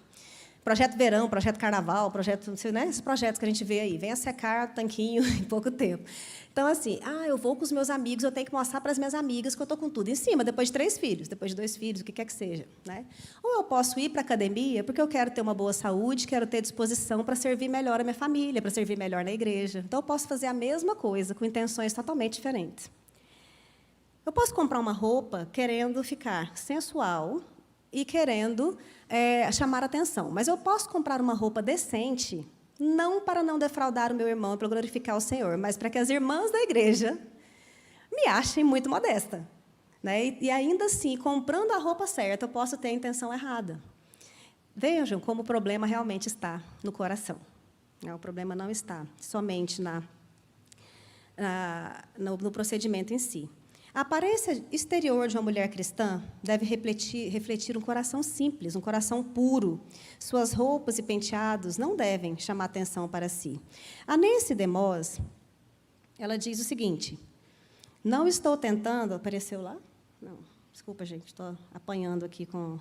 Projeto verão, projeto carnaval, projeto, né, esses projetos que a gente vê aí. Venha secar o tanquinho em pouco tempo. Então, assim, eu vou com os meus amigos, eu tenho que mostrar para as minhas amigas que eu estou com tudo em cima, depois de 3 filhos, depois de 2 filhos, o que quer que seja. Né? Ou eu posso ir para a academia porque eu quero ter uma boa saúde, quero ter disposição para servir melhor a minha família, para servir melhor na igreja. Então, eu posso fazer a mesma coisa, com intenções totalmente diferentes. Eu posso comprar uma roupa querendo ficar sensual e querendo chamar atenção, mas eu posso comprar uma roupa decente, não para não defraudar o meu irmão, para glorificar o Senhor, mas para que as irmãs da igreja me achem muito modesta. Né? E, ainda assim, comprando a roupa certa, eu posso ter a intenção errada. Vejam como o problema realmente está no coração. O problema não está somente no procedimento em si. A aparência exterior de uma mulher cristã deve refletir um coração simples, um coração puro. Suas roupas e penteados não devem chamar atenção para si. A Nancy DeMoss, ela diz o seguinte: não estou tentando... Apareceu lá? Não, desculpa, gente, estou apanhando aqui com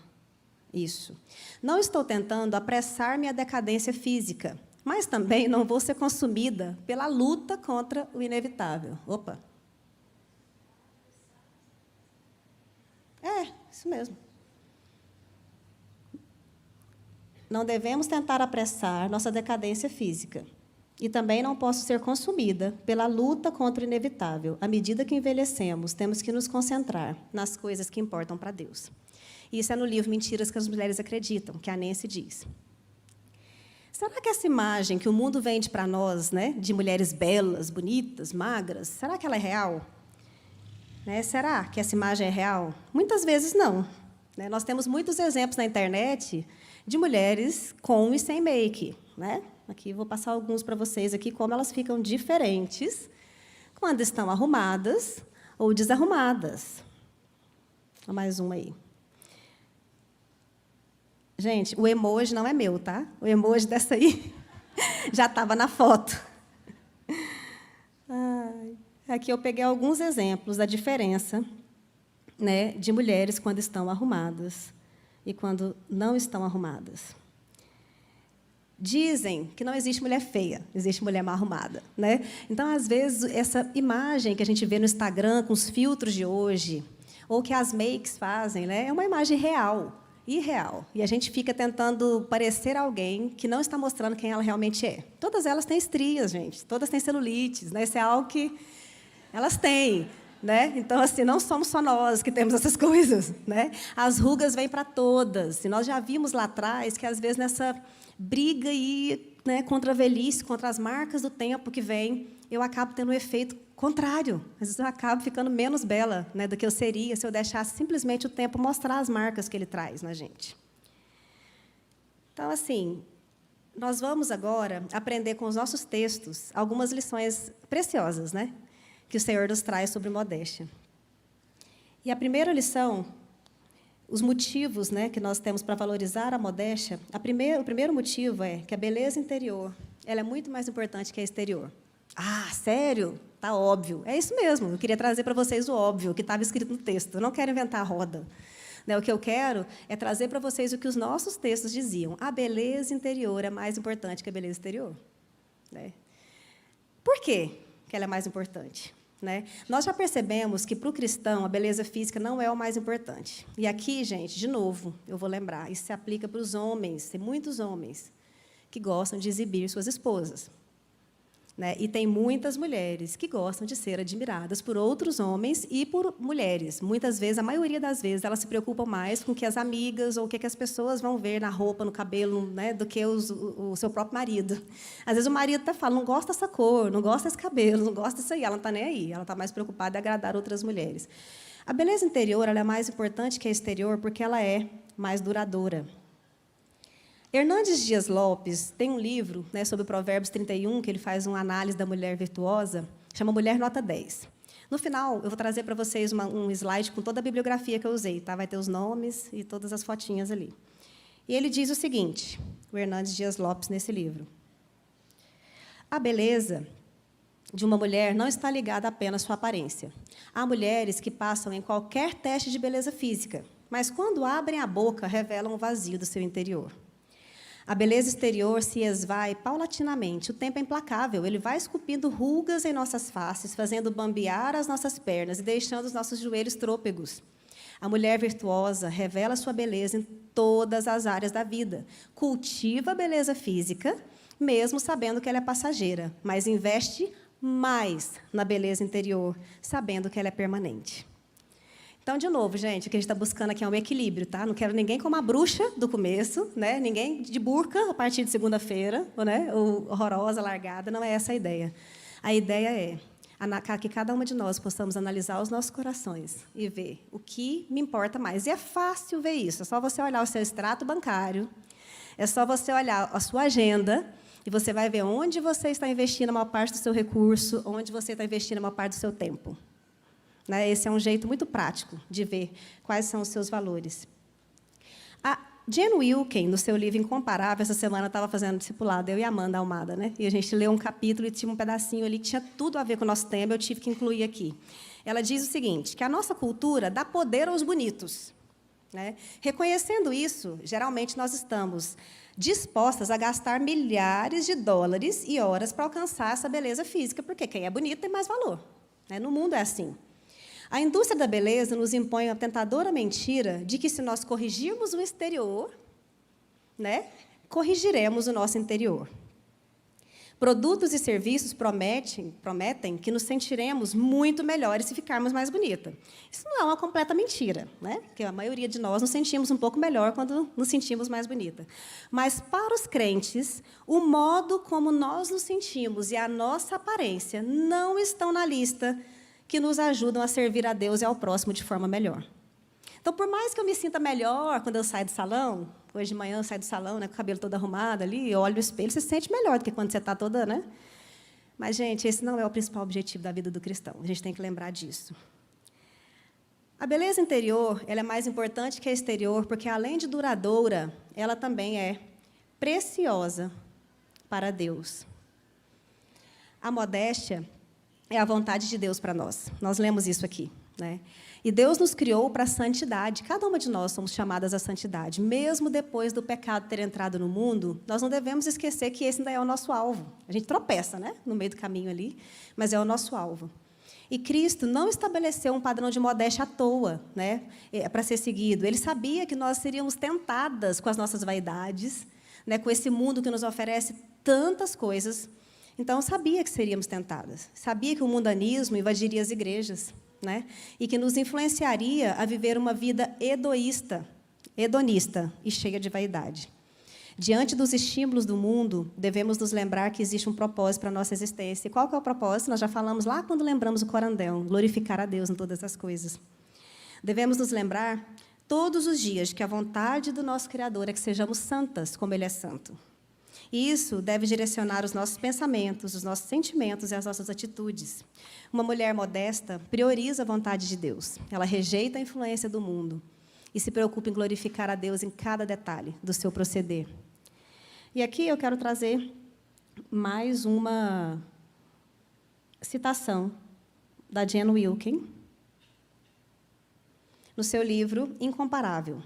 isso. Não estou tentando apressar minha decadência física, mas também não vou ser consumida pela luta contra o inevitável. Opa! Isso mesmo. Não devemos tentar apressar nossa decadência física. E também não posso ser consumida pela luta contra o inevitável. À medida que envelhecemos, temos que nos concentrar nas coisas que importam para Deus. Isso é no livro Mentiras que as Mulheres Acreditam, que a Nancy diz. Será que essa imagem que o mundo vende para nós, né, de mulheres belas, bonitas, magras, será que ela é real? Né? Será que essa imagem é real? Muitas vezes não. Né? Nós temos muitos exemplos na internet de mulheres com e sem make. Né? Aqui vou passar alguns para vocês aqui, como elas ficam diferentes quando estão arrumadas ou desarrumadas. Mais uma aí. Gente, o emoji não é meu, tá? O emoji dessa aí já estava na foto. Aqui eu peguei alguns exemplos da diferença, né, de mulheres quando estão arrumadas e quando não estão arrumadas. Dizem que não existe mulher feia, existe mulher mal arrumada. Né? Então, às vezes, essa imagem que a gente vê no Instagram com os filtros de hoje, ou que as makes fazem, né, é uma imagem real, irreal. E a gente fica tentando parecer alguém que não está mostrando quem ela realmente é. Todas elas têm estrias, gente. Todas têm celulites. Né? Isso é algo que elas têm. Né? Então, assim, não somos só nós que temos essas coisas. Né? As rugas vêm para todas. E nós já vimos lá atrás que, às vezes, nessa briga aí, né, contra a velhice, contra as marcas do tempo que vem, eu acabo tendo um efeito contrário. Às vezes eu acabo ficando menos bela, né, do que eu seria se eu deixasse simplesmente o tempo mostrar as marcas que ele traz na gente. Então, assim, nós vamos agora aprender com os nossos textos algumas lições preciosas, né, que o Senhor nos traz sobre modéstia. E a primeira lição, os motivos, né, que nós temos para valorizar a modéstia, o primeiro motivo é que a beleza interior ela é muito mais importante que a exterior. Ah, sério? Tá óbvio. É isso mesmo. Eu queria trazer para vocês o óbvio, que estava escrito no texto. Eu não quero inventar a roda. Né, o que eu quero é trazer para vocês o que os nossos textos diziam. A beleza interior é mais importante que a beleza exterior. Né? Por quê que ela é mais importante? Né? Nós já percebemos que, para o cristão, a beleza física não é o mais importante. E aqui, gente, de novo, eu vou lembrar, isso se aplica para os homens. Tem muitos homens que gostam de exibir suas esposas. Né? E tem muitas mulheres que gostam de ser admiradas por outros homens e por mulheres. Muitas vezes, a maioria das vezes, elas se preocupam mais com o que as amigas ou o que as pessoas vão ver na roupa, no cabelo, né, do que o seu próprio marido. Às vezes, o marido até fala, não gosta dessa cor, não gosta desse cabelo, não gosta disso aí. Ela não está nem aí, ela está mais preocupada em agradar outras mulheres. A beleza interior ela é mais importante que a exterior porque ela é mais duradoura. Hernandes Dias Lopes tem um livro, né, sobre Provérbios 31, que ele faz uma análise da mulher virtuosa, chama Mulher Nota 10. No final, eu vou trazer para vocês um slide com toda a bibliografia que eu usei. Tá? Vai ter os nomes e todas as fotinhas ali. E ele diz o seguinte, o Hernandes Dias Lopes, nesse livro. A beleza de uma mulher não está ligada apenas à sua aparência. Há mulheres que passam em qualquer teste de beleza física, mas, quando abrem a boca, revelam o vazio do seu interior. A beleza exterior se esvai paulatinamente. O tempo é implacável. Ele vai esculpindo rugas em nossas faces, fazendo bambear as nossas pernas e deixando os nossos joelhos trôpegos. A mulher virtuosa revela sua beleza em todas as áreas da vida. Cultiva a beleza física, mesmo sabendo que ela é passageira, mas investe mais na beleza interior, sabendo que ela é permanente. Então, de novo, gente, o que a gente está buscando aqui é um equilíbrio, tá? Não quero ninguém como a bruxa do começo, né? Ninguém de burca a partir de segunda-feira, né? Ou horrorosa, largada, não é essa a ideia. A ideia é que cada uma de nós possamos analisar os nossos corações e ver o que me importa mais. E é fácil ver isso, é só você olhar o seu extrato bancário, é só você olhar a sua agenda e você vai ver onde você está investindo a maior parte do seu recurso, onde você está investindo a maior parte do seu tempo. Esse é um jeito muito prático de ver quais são os seus valores. A Jen Wilken, no seu livro Incomparável, essa semana estava fazendo discipulado, eu e a Amanda Almada, né? E a gente leu um capítulo e tinha um pedacinho ali que tinha tudo a ver com o nosso tema, eu tive que incluir aqui. Ela diz o seguinte, que a nossa cultura dá poder aos bonitos. Né? Reconhecendo isso, geralmente nós estamos dispostas a gastar milhares de dólares e horas para alcançar essa beleza física, porque quem é bonito tem mais valor. Né? No mundo é assim. A indústria da beleza nos impõe a tentadora mentira de que, se nós corrigirmos o exterior, né, corrigiremos o nosso interior. Produtos e serviços prometem que nos sentiremos muito melhores se ficarmos mais bonitas. Isso não é uma completa mentira, né? Porque a maioria de nós nos sentimos um pouco melhor quando nos sentimos mais bonita. Mas, para os crentes, o modo como nós nos sentimos e a nossa aparência não estão na lista que nos ajudam a servir a Deus e ao próximo de forma melhor. Então, por mais que eu me sinta melhor quando eu saio do salão, hoje de manhã eu saio do salão, né, com o cabelo todo arrumado ali, eu olho no espelho, você se sente melhor do que quando você está toda, né? Mas, gente, esse não é o principal objetivo da vida do cristão. A gente tem que lembrar disso. A beleza interior, ela é mais importante que a exterior, porque, além de duradoura, ela também é preciosa para Deus. A modéstia é a vontade de Deus para nós. Nós lemos isso aqui, né? E Deus nos criou para a santidade. Cada uma de nós somos chamadas à santidade. Mesmo depois do pecado ter entrado no mundo, nós não devemos esquecer que esse ainda é o nosso alvo. A gente tropeça, né, no meio do caminho ali, mas é o nosso alvo. E Cristo não estabeleceu um padrão de modéstia à toa, né, para ser seguido. Ele sabia que nós seríamos tentadas com as nossas vaidades, né, com esse mundo que nos oferece tantas coisas. Então, sabia que seríamos tentadas. Sabia que o mundanismo invadiria as igrejas, né? E que nos influenciaria a viver uma vida hedonista e cheia de vaidade. Diante dos estímulos do mundo, devemos nos lembrar que existe um propósito para a nossa existência. E qual que é o propósito? Nós já falamos lá quando lembramos o Corandão, glorificar a Deus em todas as coisas. Devemos nos lembrar todos os dias que a vontade do nosso Criador é que sejamos santas, como Ele é santo. E isso deve direcionar os nossos pensamentos, os nossos sentimentos e as nossas atitudes. Uma mulher modesta prioriza a vontade de Deus. Ela rejeita a influência do mundo e se preocupa em glorificar a Deus em cada detalhe do seu proceder. E aqui eu quero trazer mais uma citação da Jen Wilken, no seu livro Incomparável.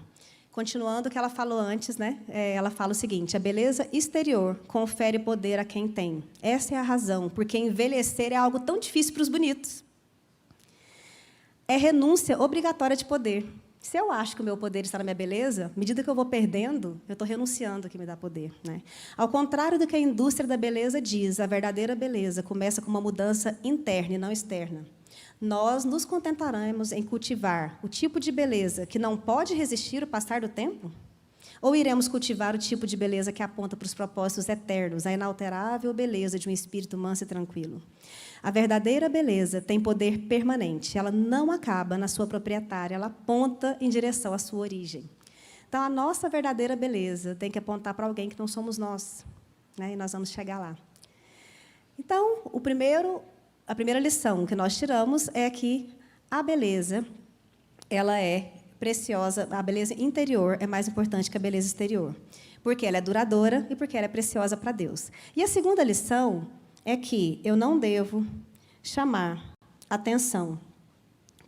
Continuando o que ela falou antes, né? Ela fala o seguinte: a beleza exterior confere poder a quem tem. Essa é a razão, porque envelhecer é algo tão difícil para os bonitos. É renúncia obrigatória de poder. Se eu acho que o meu poder está na minha beleza, à medida que eu vou perdendo, eu estou renunciando ao que me dá poder. Né? Ao contrário do que a indústria da beleza diz, a verdadeira beleza começa com uma mudança interna e não externa. Nós nos contentaremos em cultivar o tipo de beleza que não pode resistir o passar do tempo? Ou iremos cultivar o tipo de beleza que aponta para os propósitos eternos, a inalterável beleza de um espírito manso e tranquilo? A verdadeira beleza tem poder permanente, ela não acaba na sua proprietária, ela aponta em direção à sua origem. Então, a nossa verdadeira beleza tem que apontar para alguém que não somos nós, né? E nós vamos chegar lá. Então, a primeira lição que nós tiramos é que a beleza, ela é preciosa, a beleza interior é mais importante que a beleza exterior, porque ela é duradoura e porque ela é preciosa para Deus. E a segunda lição é que eu não devo chamar atenção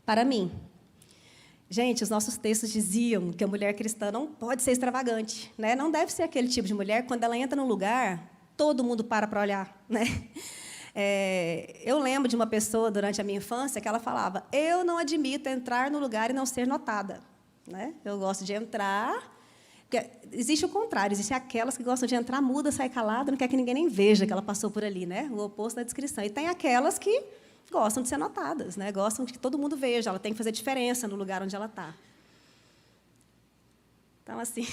para mim. Gente, os nossos textos diziam que a mulher cristã não pode ser extravagante, né? Não deve ser aquele tipo de mulher, quando ela entra num lugar, todo mundo para olhar, né? Eu lembro de uma pessoa, durante a minha infância, que ela falava: eu não admito entrar no lugar e não ser notada, né? Eu gosto de entrar... Existe o contrário, existem aquelas que gostam de entrar muda, sair calada, não quer que ninguém nem veja que ela passou por ali, né? O oposto da descrição. E tem aquelas que gostam de ser notadas, né? Gostam de que todo mundo veja, ela tem que fazer diferença no lugar onde ela está. Então, assim,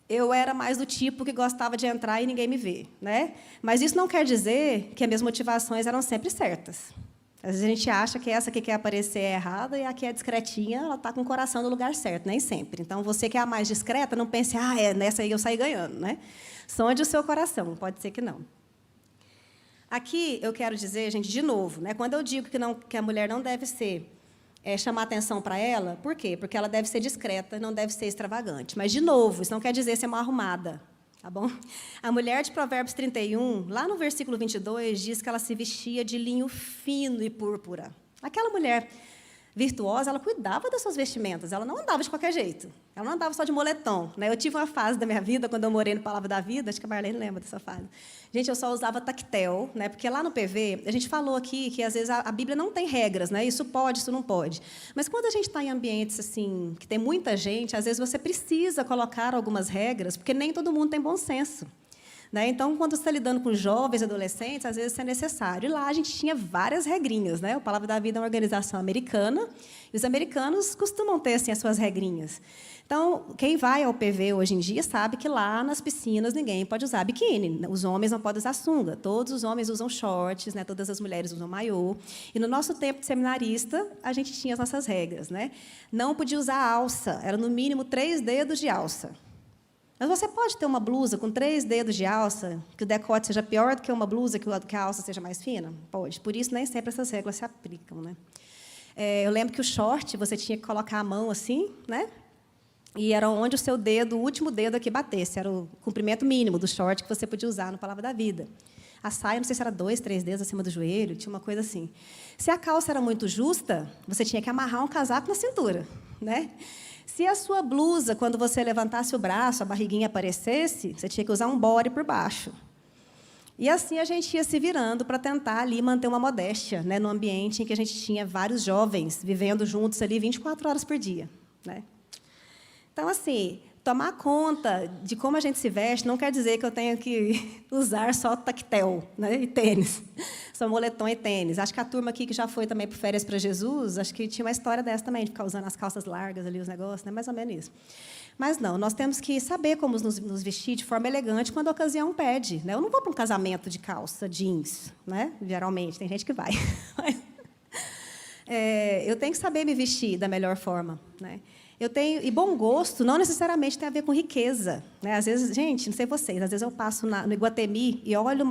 eu era mais do tipo que gostava de entrar e ninguém me ver, né? Mas isso não quer dizer que as minhas motivações eram sempre certas. Às vezes a gente acha que essa que quer aparecer é errada e a que é discretinha, ela está com o coração no lugar certo, nem sempre. Então, você que é a mais discreta, não pense, nessa aí eu saí ganhando, né? Sonde o seu coração, pode ser que não. Aqui eu quero dizer, gente, de novo, né? Quando eu digo que a mulher não deve chamar atenção para ela, por quê? Porque ela deve ser discreta, não deve ser extravagante. Mas, de novo, isso não quer dizer ser mal arrumada. Tá bom? A mulher de Provérbios 31, lá no versículo 22, diz que ela se vestia de linho fino e púrpura. Aquela mulher virtuosa, ela cuidava das suas vestimentas, ela não andava de qualquer jeito, ela não andava só de moletom, né? Eu tive uma fase da minha vida, quando eu morei no Palavra da Vida, acho que a Marlene lembra dessa fase. Gente, eu só usava tactel, né? Porque lá no PV, a gente falou aqui que, às vezes, a Bíblia não tem regras, né? Isso pode, isso não pode. Mas, quando a gente está em ambientes assim, que tem muita gente, às vezes você precisa colocar algumas regras, porque nem todo mundo tem bom senso. Né? Então, quando você está lidando com jovens e adolescentes, às vezes isso é necessário. E lá a gente tinha várias regrinhas. Né? O Palavra da Vida é uma organização americana, e os americanos costumam ter assim, as suas regrinhas. Então, quem vai ao PV hoje em dia sabe que lá nas piscinas ninguém pode usar biquíni. Os homens não podem usar sunga. Todos os homens usam shorts, né? Todas as mulheres usam maiô. E no nosso tempo de seminarista, a gente tinha as nossas regras. Né? Não podia usar alça, era no mínimo 3 dedos de alça. Mas você pode ter uma blusa com 3 dedos de alça, que o decote seja pior do que uma blusa, que a alça seja mais fina? Pode. Por isso, nem sempre essas regras se aplicam. Né? Eu lembro que o short, você tinha que colocar a mão assim, né? E era onde o seu dedo, o último dedo aqui batesse. Era o comprimento mínimo do short que você podia usar no Palavra da Vida. A saia, não sei se era 2, 3 dedos acima do joelho, tinha uma coisa assim. Se a calça era muito justa, você tinha que amarrar um casaco na cintura. Né? Se a sua blusa, quando você levantasse o braço, a barriguinha aparecesse, você tinha que usar um body por baixo. E assim a gente ia se virando para tentar ali manter uma modéstia, né, no ambiente em que a gente tinha vários jovens vivendo juntos ali 24 horas por dia. Né? Então, assim, tomar conta de como a gente se veste não quer dizer que eu tenha que usar só tactel, né, e tênis. Só moletom e tênis. Acho que a turma aqui que já foi também para Férias para Jesus, acho que tinha uma história dessa também, de ficar usando as calças largas ali, os negócios, né? Mais ou menos isso. Mas não, nós temos que saber como nos vestir de forma elegante quando a ocasião pede. Né? Eu não vou para um casamento de calça jeans, né? Geralmente, tem gente que vai. Eu tenho que saber me vestir da melhor forma. Né? E bom gosto não necessariamente tem a ver com riqueza. Né? Às vezes, gente, não sei vocês, às vezes eu passo no Iguatemi e olho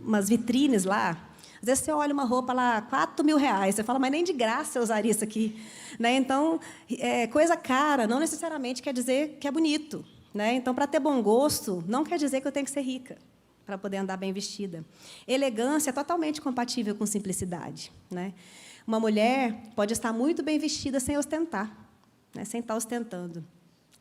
umas vitrines lá. Às vezes você olha uma roupa lá, R$4.000, você fala, mas nem de graça eu usaria isso aqui. Né? Então, coisa cara não necessariamente quer dizer que é bonito. Né? Então, para ter bom gosto, não quer dizer que eu tenho que ser rica para poder andar bem vestida. Elegância é totalmente compatível com simplicidade. Né? Uma mulher pode estar muito bem vestida sem ostentar, né? Sem estar ostentando.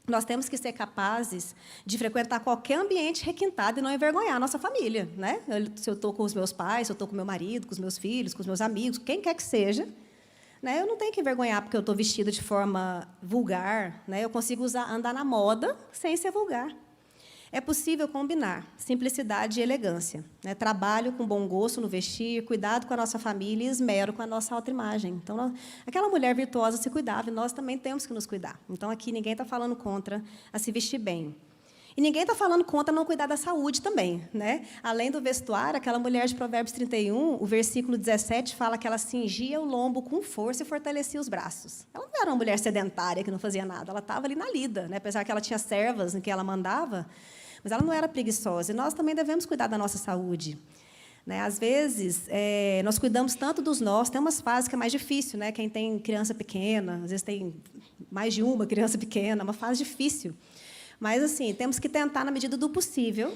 Nós temos que ser capazes de frequentar qualquer ambiente requintado e não envergonhar a nossa família. Né? Se eu estou com os meus pais, se eu estou com meu marido, com os meus filhos, com os meus amigos, quem quer que seja, né? Eu não tenho que envergonhar porque eu estou vestida de forma vulgar. Né? Eu consigo andar na moda sem ser vulgar. É possível combinar simplicidade e elegância. Né? Trabalho com bom gosto no vestir, cuidado com a nossa família e esmero com a nossa autoimagem. Então, aquela mulher virtuosa se cuidava e nós também temos que nos cuidar. Então, aqui ninguém está falando contra a se vestir bem. E ninguém está falando contra não cuidar da saúde também. Né? Além do vestuário, aquela mulher de Provérbios 31, o versículo 17, fala que ela cingia o lombo com força e fortalecia os braços. Ela não era uma mulher sedentária que não fazia nada, ela estava ali na lida. Né? Apesar que ela tinha servas em que ela mandava, mas ela não era preguiçosa. E nós também devemos cuidar da nossa saúde. Né? Às vezes, nós cuidamos tanto dos nossos, tem umas fases que é mais difícil. Né? Quem tem criança pequena, às vezes tem mais de uma criança pequena, é uma fase difícil. Mas, assim, temos que tentar, na medida do possível,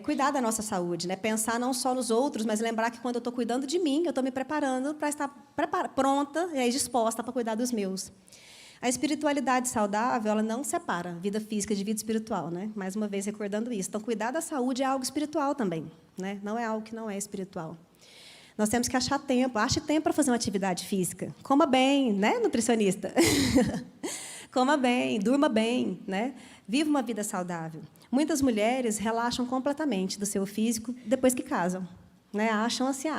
cuidar da nossa saúde, né? Pensar não só nos outros, mas lembrar que quando eu estou cuidando de mim, eu estou me preparando para estar pronta e disposta para cuidar dos meus. A espiritualidade saudável, ela não separa vida física de vida espiritual, né? Mais uma vez recordando isso. Então, cuidar da saúde é algo espiritual também, né? Não é algo que não é espiritual. Nós temos que achar tempo. Ache tempo para fazer uma atividade física. Coma bem, né, nutricionista? Coma bem, durma bem, né? Viva uma vida saudável. Muitas mulheres relaxam completamente do seu físico depois que casam, né? Acham assim,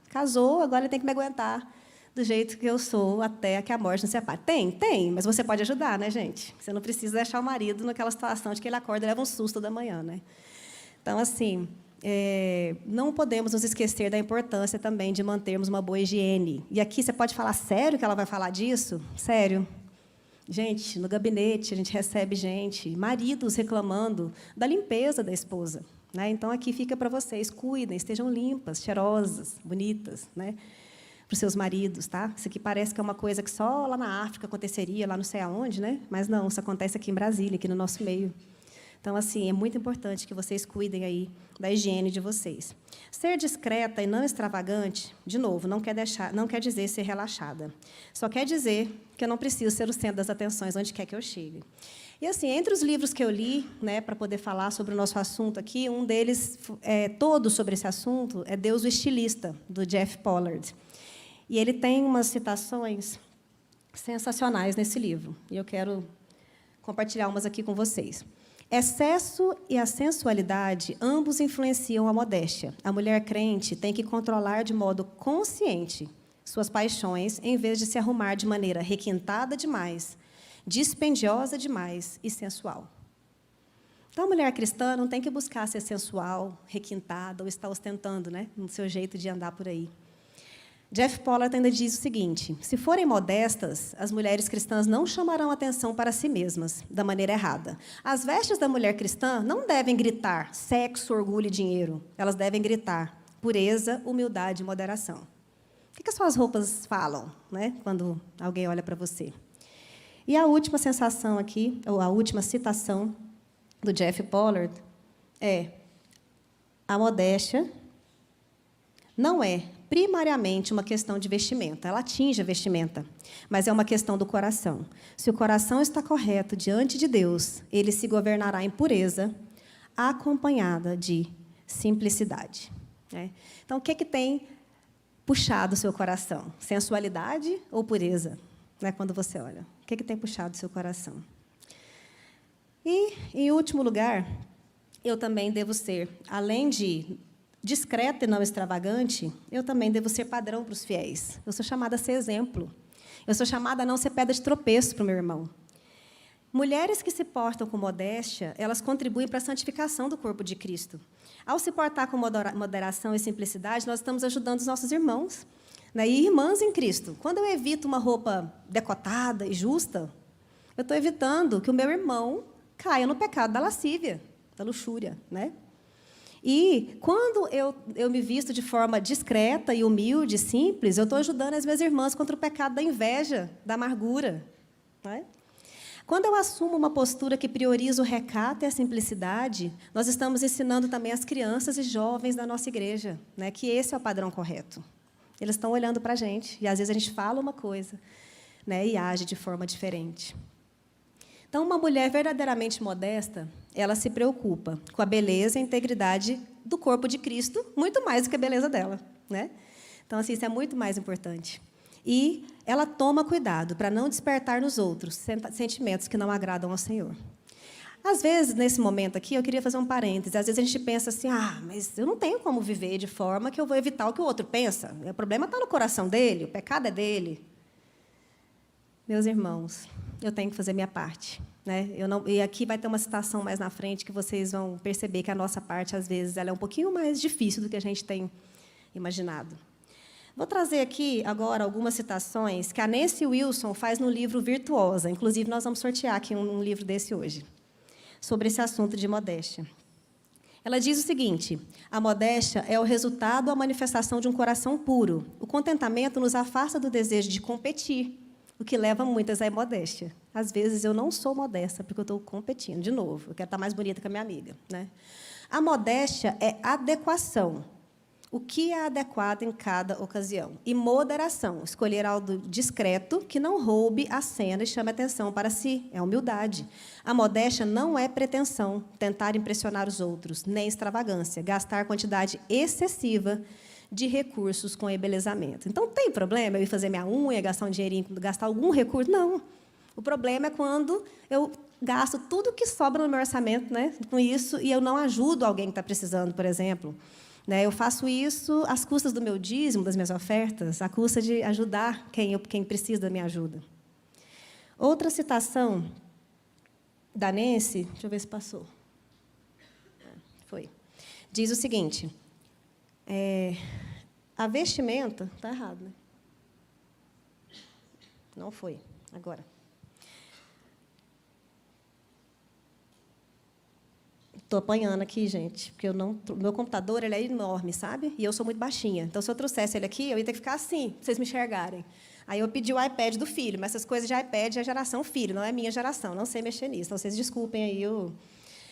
casou, agora tem que me aguentar do jeito que eu sou até que a morte nos separe. Tem, mas você pode ajudar, né, gente? Você não precisa deixar o marido naquela situação de que ele acorda e leva um susto da manhã, né? Então, assim, não podemos nos esquecer da importância também de mantermos uma boa higiene. E aqui você pode falar, sério que ela vai falar disso? Sério. Gente, no gabinete a gente recebe maridos reclamando da limpeza da esposa, né? Então, aqui fica para vocês, cuidem, estejam limpas, cheirosas, bonitas, né? Para os seus maridos, tá? Isso aqui parece que é uma coisa que só lá na África aconteceria, lá não sei aonde, né? Mas não, isso acontece aqui em Brasília, aqui no nosso meio. Então, assim, é muito importante que vocês cuidem aí da higiene de vocês. Ser discreta e não extravagante, de novo, não quer dizer ser relaxada. Só quer dizer que eu não preciso ser o centro das atenções onde quer que eu chegue. E, assim, entre os livros que eu li, né, para poder falar sobre o nosso assunto aqui, um deles, todo sobre esse assunto, é Deus o Estilista, do Jeff Pollard. E ele tem umas citações sensacionais nesse livro, e eu quero compartilhar umas aqui com vocês. Excesso e a sensualidade, ambos influenciam a modéstia. A mulher crente tem que controlar de modo consciente suas paixões, em vez de se arrumar de maneira requintada demais, dispendiosa demais e sensual. Então, a mulher cristã não tem que buscar ser sensual, requintada, ou estar ostentando, né, no seu jeito de andar por aí. Jeff Pollard ainda diz o seguinte: se forem modestas, as mulheres cristãs não chamarão atenção para si mesmas, da maneira errada. As vestes da mulher cristã não devem gritar sexo, orgulho e dinheiro. Elas devem gritar pureza, humildade e moderação. O que as suas roupas falam, né, quando alguém olha para você? E a última sensação aqui, ou a última citação do Jeff Pollard é: a modéstia não é primariamente uma questão de vestimenta. Ela atinge a vestimenta, mas é uma questão do coração. Se o coração está correto diante de Deus, ele se governará em pureza, acompanhada de simplicidade. Né? Então, o que tem puxado o seu coração? Sensualidade ou pureza? Né, quando você olha. O que tem puxado o seu coração? E, em último lugar, eu também devo ser, além de discreta e não extravagante, eu também devo ser padrão para os fiéis. Eu sou chamada a ser exemplo. Eu sou chamada a não ser pedra de tropeço para o meu irmão. Mulheres que se portam com modéstia, elas contribuem para a santificação do corpo de Cristo. Ao se portar com moderação e simplicidade, nós estamos ajudando os nossos irmãos, né? E irmãs em Cristo. Quando eu evito uma roupa decotada e justa, eu estou evitando que o meu irmão caia no pecado da lascívia, da luxúria, né? E, quando eu me visto de forma discreta e humilde, simples, eu estou ajudando as minhas irmãs contra o pecado da inveja, da amargura. Né? Quando eu assumo uma postura que prioriza o recato e a simplicidade, nós estamos ensinando também as crianças e jovens da nossa igreja, né, que esse é o padrão correto. Eles estão olhando para a gente, e, às vezes, a gente fala uma coisa, né, e age de forma diferente. Então, uma mulher verdadeiramente modesta, ela se preocupa com a beleza e a integridade do corpo de Cristo, muito mais do que a beleza dela. Né? Então, assim, isso é muito mais importante. E ela toma cuidado para não despertar nos outros sentimentos que não agradam ao Senhor. Às vezes, nesse momento aqui, eu queria fazer um parêntese. Às vezes a gente pensa assim, mas eu não tenho como viver de forma que eu vou evitar o que o outro pensa. O problema está no coração dele, o pecado é dele. Meus irmãos, eu tenho que fazer minha parte. Né? E aqui vai ter uma citação mais na frente que vocês vão perceber que a nossa parte, às vezes, ela é um pouquinho mais difícil do que a gente tem imaginado. Vou trazer aqui, agora, algumas citações que a Nancy Wilson faz no livro Virtuosa. Inclusive, nós vamos sortear aqui um livro desse hoje, sobre esse assunto de modéstia. Ela diz o seguinte: a modéstia é o resultado ou a manifestação de um coração puro. O contentamento nos afasta do desejo de competir, o que leva muitas à imodéstia. Às vezes, eu não sou modesta, porque eu estou competindo. De novo, eu quero estar mais bonita que a minha amiga. Né? A modéstia é adequação. O que é adequado em cada ocasião. E moderação, escolher algo discreto que não roube a cena e chame atenção para si. É humildade. A modéstia não é pretensão, tentar impressionar os outros, nem extravagância, gastar quantidade excessiva de recursos com embelezamento. Então, tem problema eu ir fazer minha unha, gastar um dinheirinho, gastar algum recurso? Não. O problema é quando eu gasto tudo que sobra no meu orçamento, né, com isso, e eu não ajudo alguém que está precisando, por exemplo. Eu faço isso às custas do meu dízimo, das minhas ofertas, à custa de ajudar quem precisa da minha ajuda. Outra citação da Nancy, deixa eu ver se passou. Foi. Diz o seguinte, a vestimenta... Está errado, né? Não foi. Agora. Estou apanhando aqui, gente, porque o meu computador ele é enorme, sabe? E eu sou muito baixinha. Então, se eu trouxesse ele aqui, eu ia ter que ficar assim, para vocês me enxergarem. Aí eu pedi o iPad do filho, mas essas coisas de iPad é geração filho, não é minha geração, não sei mexer nisso. Então, vocês desculpem aí.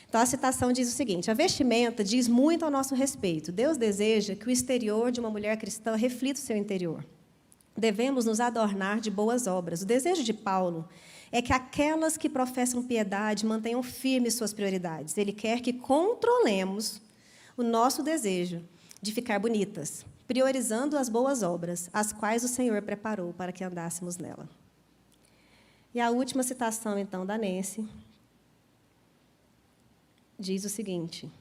Então, a citação diz o seguinte, a vestimenta diz muito ao nosso respeito. Deus deseja que o exterior de uma mulher cristã reflita o seu interior. Devemos nos adornar de boas obras. O desejo de Paulo é que aquelas que professam piedade mantenham firmes suas prioridades. Ele quer que controlemos o nosso desejo de ficar bonitas, priorizando as boas obras, as quais o Senhor preparou para que andássemos nela. E a última citação, então, da Nancy, diz o seguinte,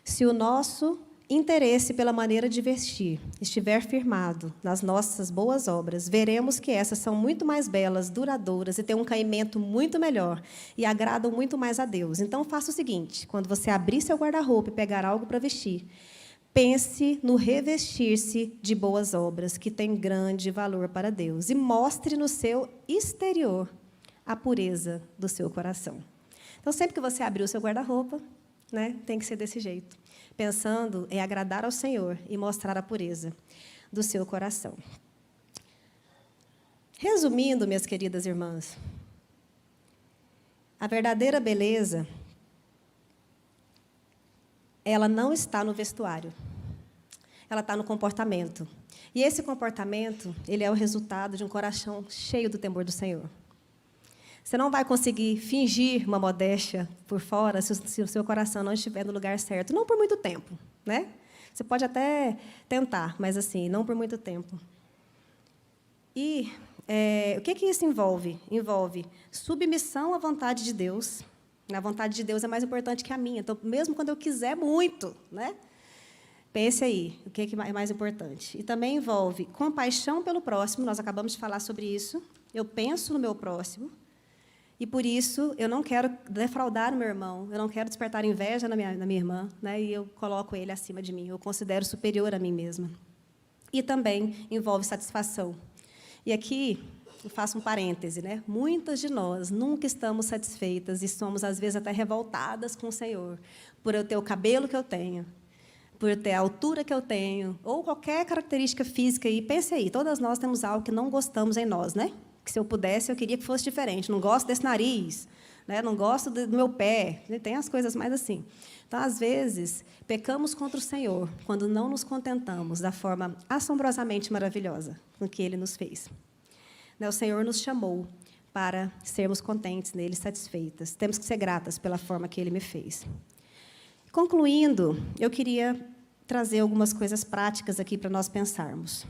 se o nosso interesse pela maneira de vestir estiver firmado nas nossas boas obras, veremos que essas são muito mais belas, duradouras e têm um caimento muito melhor e agradam muito mais a Deus. Então, faça o seguinte, quando você abrir seu guarda-roupa e pegar algo para vestir, pense no revestir-se de boas obras, que tem grande valor para Deus, e mostre no seu exterior a pureza do seu coração. Então, sempre que você abrir o seu guarda-roupa, né, tem que ser desse jeito, pensando em agradar ao Senhor e mostrar a pureza do seu coração. Resumindo, minhas queridas irmãs, a verdadeira beleza, ela não está no vestuário, ela está no comportamento. E esse comportamento, ele é o resultado de um coração cheio do temor do Senhor. Você não vai conseguir fingir uma modéstia por fora se o seu coração não estiver no lugar certo. Não por muito tempo, né? Você pode até tentar, mas assim, não por muito tempo. E o que isso envolve? Envolve submissão à vontade de Deus. A vontade de Deus é mais importante que a minha. Então, mesmo quando eu quiser muito, né? Pense aí, o que é mais importante. E também envolve compaixão pelo próximo. Nós acabamos de falar sobre isso. Eu penso no meu próximo. E, por isso, eu não quero defraudar o meu irmão, eu não quero despertar inveja na minha irmã, né? E eu coloco ele acima de mim, eu considero superior a mim mesma. E também envolve satisfação. E aqui, eu faço um parêntese, né? Muitas de nós nunca estamos satisfeitas e somos, às vezes, até revoltadas com o Senhor, por eu ter o cabelo que eu tenho, por eu ter a altura que eu tenho, ou qualquer característica física. E pense aí, todas nós temos algo que não gostamos em nós, né? Que, se eu pudesse, eu queria que fosse diferente. Não gosto desse nariz, né? Não gosto do meu pé. Tem as coisas mais assim. Então, às vezes, pecamos contra o Senhor quando não nos contentamos da forma assombrosamente maravilhosa com que Ele nos fez. O Senhor nos chamou para sermos contentes nele, satisfeitas. Temos que ser gratas pela forma que Ele me fez. Concluindo, eu queria trazer algumas coisas práticas aqui para nós pensarmos.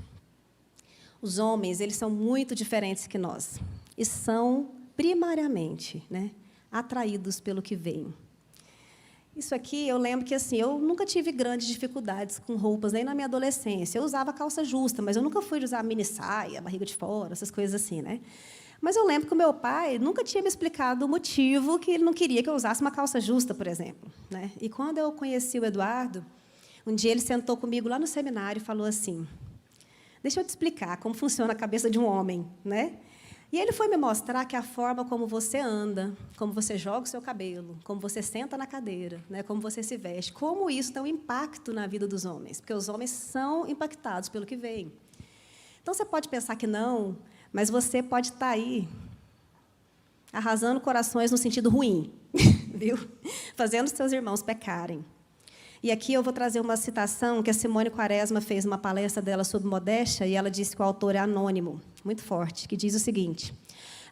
Os homens, eles são muito diferentes que nós. E são, primariamente, né, atraídos pelo que veem. Isso aqui, eu lembro que assim, eu nunca tive grandes dificuldades com roupas, nem na minha adolescência. Eu usava calça justa, mas eu nunca fui usar mini saia, barriga de fora, essas coisas assim, né? Mas eu lembro que o meu pai nunca tinha me explicado o motivo que ele não queria que eu usasse uma calça justa, por exemplo, né? E quando eu conheci o Eduardo, um dia ele sentou comigo lá no seminário e falou assim: deixa eu te explicar como funciona a cabeça de um homem, né? E ele foi me mostrar que a forma como você anda, como você joga o seu cabelo, como você senta na cadeira, né, como você se veste, como isso tem um impacto na vida dos homens, porque os homens são impactados pelo que veem. Então, você pode pensar que não, mas você pode estar aí arrasando corações no sentido ruim, viu? Fazendo os seus irmãos pecarem. E aqui eu vou trazer uma citação que a Simone Quaresma fez uma palestra dela sobre modéstia, e ela disse que o autor é anônimo, muito forte, que diz o seguinte: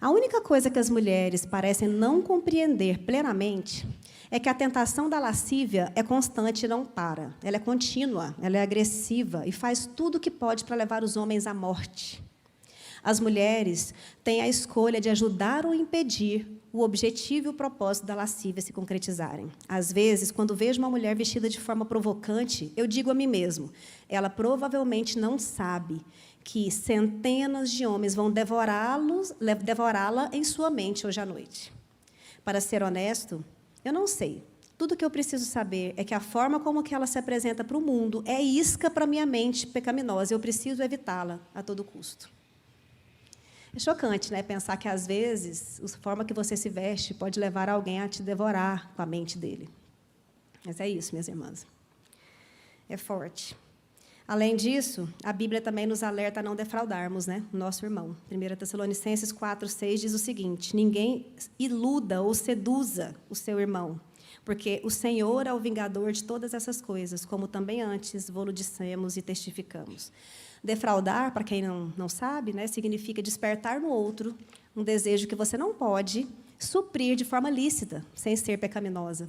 a única coisa que as mulheres parecem não compreender plenamente é que a tentação da lascívia é constante e não para. Ela é contínua, ela é agressiva e faz tudo o que pode para levar os homens à morte. As mulheres têm a escolha de ajudar ou impedir o objetivo e o propósito da lascívia se concretizarem. Às vezes, quando vejo uma mulher vestida de forma provocante, eu digo a mim mesmo, ela provavelmente não sabe que centenas de homens vão devorá-la em sua mente hoje à noite. Para ser honesto, eu não sei. Tudo o que eu preciso saber é que a forma como que ela se apresenta para o mundo é isca para a minha mente pecaminosa, e eu preciso evitá-la a todo custo. É chocante, né, pensar que, às vezes, a forma que você se veste pode levar alguém a te devorar com a mente dele. Mas é isso, minhas irmãs. É forte. Além disso, a Bíblia também nos alerta a não defraudarmos, né, o nosso irmão. 1 Tessalonicenses 4:6 diz o seguinte: ninguém iluda ou seduza o seu irmão, porque o Senhor é o vingador de todas essas coisas, como também antes vos dissemos e testificamos. Defraudar, para quem não sabe, né, significa despertar no outro um desejo que você não pode suprir de forma lícita, sem ser pecaminosa.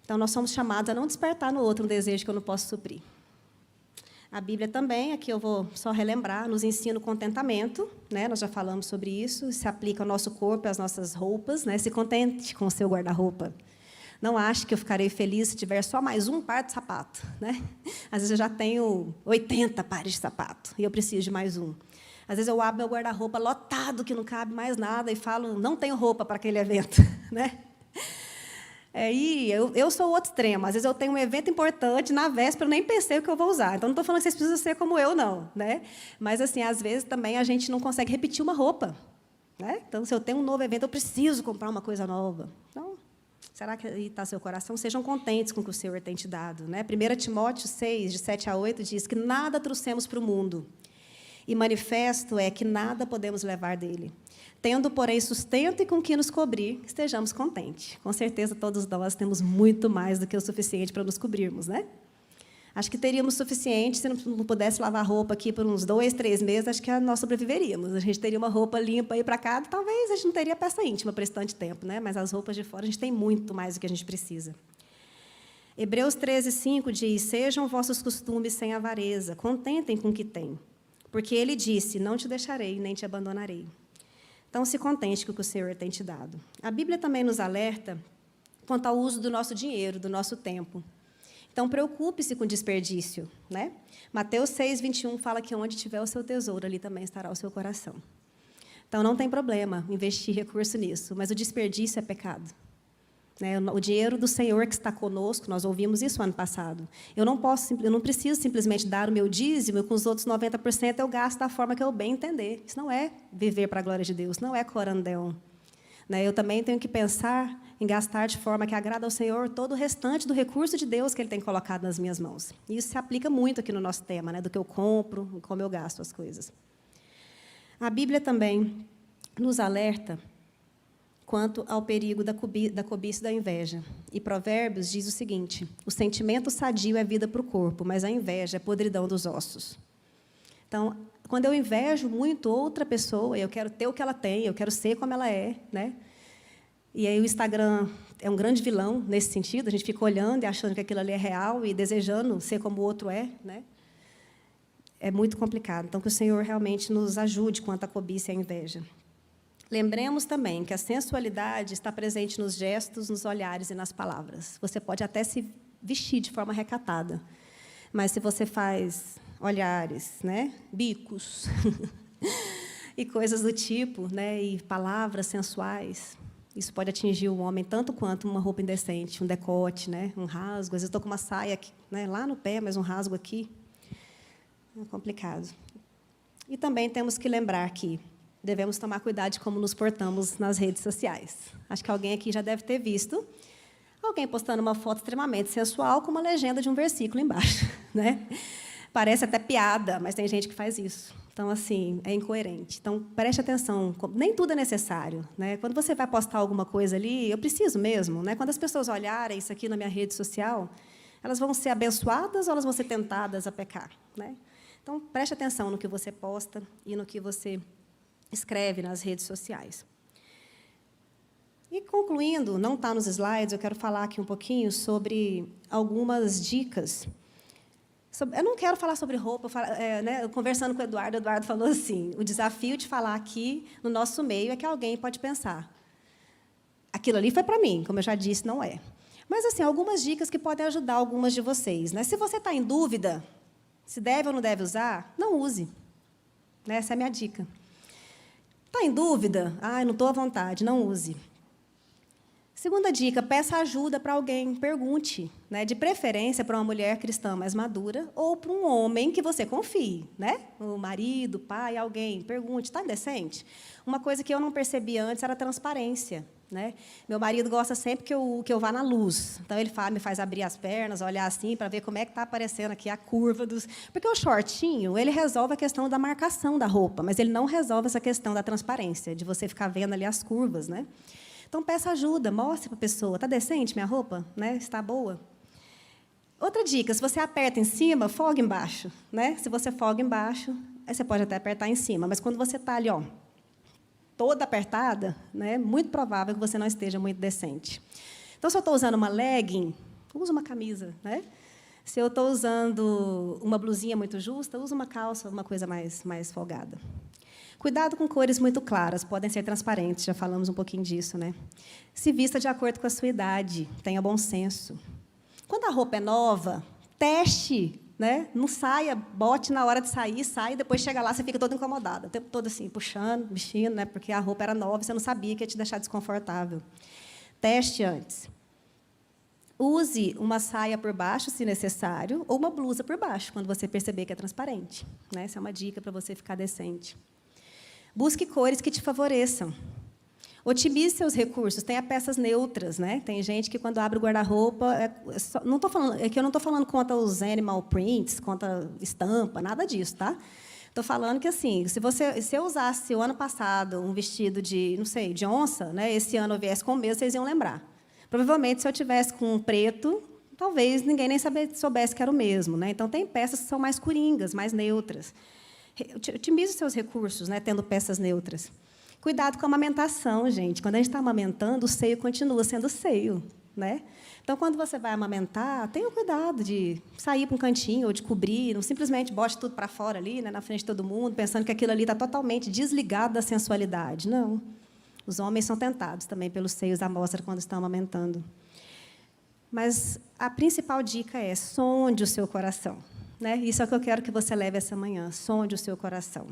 Então, nós somos chamados a não despertar no outro um desejo que eu não posso suprir. A Bíblia também, aqui eu vou só relembrar, nos ensina o contentamento, né? Nós já falamos sobre isso, se aplica ao nosso corpo, às nossas roupas, né? Se contente com o seu guarda-roupa. Não ache que eu ficarei feliz se tiver só mais um par de sapato, né? Às vezes eu já tenho 80 pares de sapato e eu preciso de mais um. Às vezes eu abro meu guarda-roupa lotado, que não cabe mais nada, e falo, não tenho roupa para aquele evento, né? E eu sou o outro extremo. Às vezes eu tenho um evento importante, na véspera eu nem pensei o que eu vou usar. Então, não estou falando que vocês precisam ser como eu, não, né? Mas, assim, às vezes também a gente não consegue repetir uma roupa, né? Então, se eu tenho um novo evento, eu preciso comprar uma coisa nova. Então, será que aí está seu coração? Sejam contentes com o que o Senhor tem te dado, né? 1 Timóteo 6, de 7 a 8, diz que nada trouxemos para o mundo, e manifesto é que nada podemos levar dele. Tendo, porém, sustento e com que nos cobrir, estejamos contentes. Com certeza, todos nós temos muito mais do que o suficiente para nos cobrirmos, né? Acho que teríamos suficiente, se não pudesse lavar roupa aqui por uns 2, 3 meses, acho que nós sobreviveríamos. A gente teria uma roupa limpa aí para cá, talvez a gente não teria peça íntima por esse tanto tempo, né? Mas as roupas de fora, a gente tem muito mais do que a gente precisa. Hebreus 13:5 diz, sejam vossos costumes sem avareza, contentem com o que têm. Porque ele disse, não te deixarei, nem te abandonarei. Então, se contente com o que o Senhor tem te dado. A Bíblia também nos alerta quanto ao uso do nosso dinheiro, do nosso tempo. Então, preocupe-se com o desperdício, né? Mateus 6:21 fala que onde tiver o seu tesouro, ali também estará o seu coração. Então, não tem problema investir recurso nisso, mas o desperdício é pecado. Né? O dinheiro do Senhor que está conosco, nós ouvimos isso ano passado. Eu não preciso simplesmente dar o meu dízimo e com os outros 90% eu gasto da forma que eu bem entender. Isso não é viver para a glória de Deus, não é corandão. Né? Eu também tenho que pensar em gastar de forma que agrada ao Senhor todo o restante do recurso de Deus que Ele tem colocado nas minhas mãos. E isso se aplica muito aqui no nosso tema, né? Do que eu compro e como eu gasto as coisas. A Bíblia também nos alerta quanto ao perigo da cobiça e da inveja. E Provérbios diz o seguinte, o sentimento sadio é vida para o corpo, mas a inveja é podridão dos ossos. Então, quando eu invejo muito outra pessoa, eu quero ter o que ela tem, eu quero ser como ela é, né? E aí o Instagram é um grande vilão nesse sentido, a gente fica olhando e achando que aquilo ali é real e desejando ser como o outro é, né? É muito complicado. Então, que o Senhor realmente nos ajude quanto à cobiça e à inveja. Lembremos também que a sensualidade está presente nos gestos, nos olhares e nas palavras. Você pode até se vestir de forma recatada, mas se você faz olhares, né, bicos e coisas do tipo, né, e palavras sensuais, isso pode atingir o homem tanto quanto uma roupa indecente, um decote, né, um rasgo. Às vezes estou com uma saia aqui, né, lá no pé, mas um rasgo aqui. É complicado. E também temos que lembrar que devemos tomar cuidado de como nos portamos nas redes sociais. Acho que alguém aqui já deve ter visto alguém postando uma foto extremamente sensual com uma legenda de um versículo embaixo, né? Parece até piada, mas tem gente que faz isso. Então, assim, é incoerente. Então, preste atenção. Nem tudo é necessário, né? Quando você vai postar alguma coisa ali, eu preciso mesmo, né? Quando as pessoas olharem isso aqui na minha rede social, elas vão ser abençoadas ou elas vão ser tentadas a pecar, né? Então, preste atenção no que você posta e no que você escreve nas redes sociais. E, concluindo, não está nos slides, eu quero falar aqui um pouquinho sobre algumas dicas. Eu não quero falar sobre roupa, né, conversando com o Eduardo falou assim, o desafio de falar aqui no nosso meio é que alguém pode pensar, aquilo ali foi para mim, como eu já disse, não é. Mas, assim, algumas dicas que podem ajudar algumas de vocês, né? Se você está em dúvida se deve ou não deve usar, não use. Né? Essa é a minha dica. Está em dúvida? Não estou à vontade, não use. Segunda dica, peça ajuda para alguém, pergunte, né? De preferência para uma mulher cristã mais madura ou para um homem que você confie, né? O marido, o pai, alguém, pergunte, está indecente? Uma coisa que eu não percebi antes era a transparência, né? Meu marido gosta sempre que eu vá na luz, então ele me faz abrir as pernas, olhar assim para ver como é que está aparecendo aqui a curva dos... Porque o shortinho, ele resolve a questão da marcação da roupa, mas ele não resolve essa questão da transparência, de você ficar vendo ali as curvas, né? Então, peça ajuda, mostre para a pessoa. Está decente minha roupa? Né? Está boa? Outra dica, se você aperta em cima, folga embaixo. Né? Se você folga embaixo, aí você pode até apertar em cima. Mas, quando você está ali, toda apertada, né, muito provável que você não esteja muito decente. Então, se eu estou usando uma legging, usa uma camisa. Né? Se eu estou usando uma blusinha muito justa, usa uma calça, uma coisa mais folgada. Cuidado com cores muito claras, podem ser transparentes, já falamos um pouquinho disso, né? Se vista de acordo com a sua idade, tenha bom senso. Quando a roupa é nova, teste, né? Não saia, bote na hora de sair, sai, e depois chega lá, você fica toda incomodada, o tempo todo assim, puxando, mexendo, né? Porque a roupa era nova, você não sabia que ia te deixar desconfortável. Teste antes. Use uma saia por baixo, se necessário, ou uma blusa por baixo, quando você perceber que é transparente. Né? Essa é uma dica para você ficar decente. Busque cores que te favoreçam. Otimize seus recursos. Tenha peças neutras. Né? Tem gente que, quando abre o guarda-roupa... eu não estou falando contra os animal prints, contra estampa, nada disso. Tá? Estou falando que, assim, se eu usasse, o ano passado, um vestido de, não sei, de onça, né? Esse ano eu viesse com o mesmo, vocês iam lembrar. Provavelmente, se eu tivesse com um preto, talvez ninguém nem soubesse que era o mesmo. Né? Então, tem peças que são mais coringas, mais neutras. Otimize os seus recursos, né, tendo peças neutras. Cuidado com a amamentação, gente. Quando a gente está amamentando, o seio continua sendo seio. Né? Então, quando você vai amamentar, tenha cuidado de sair para um cantinho ou de cobrir, não simplesmente bote tudo para fora ali, né, na frente de todo mundo, pensando que aquilo ali está totalmente desligado da sensualidade. Não. Os homens são tentados também pelos seios à mostra quando estão amamentando. Mas a principal dica é sonde o seu coração. Né? Isso é o que eu quero que você leve essa manhã. Sonde o seu coração.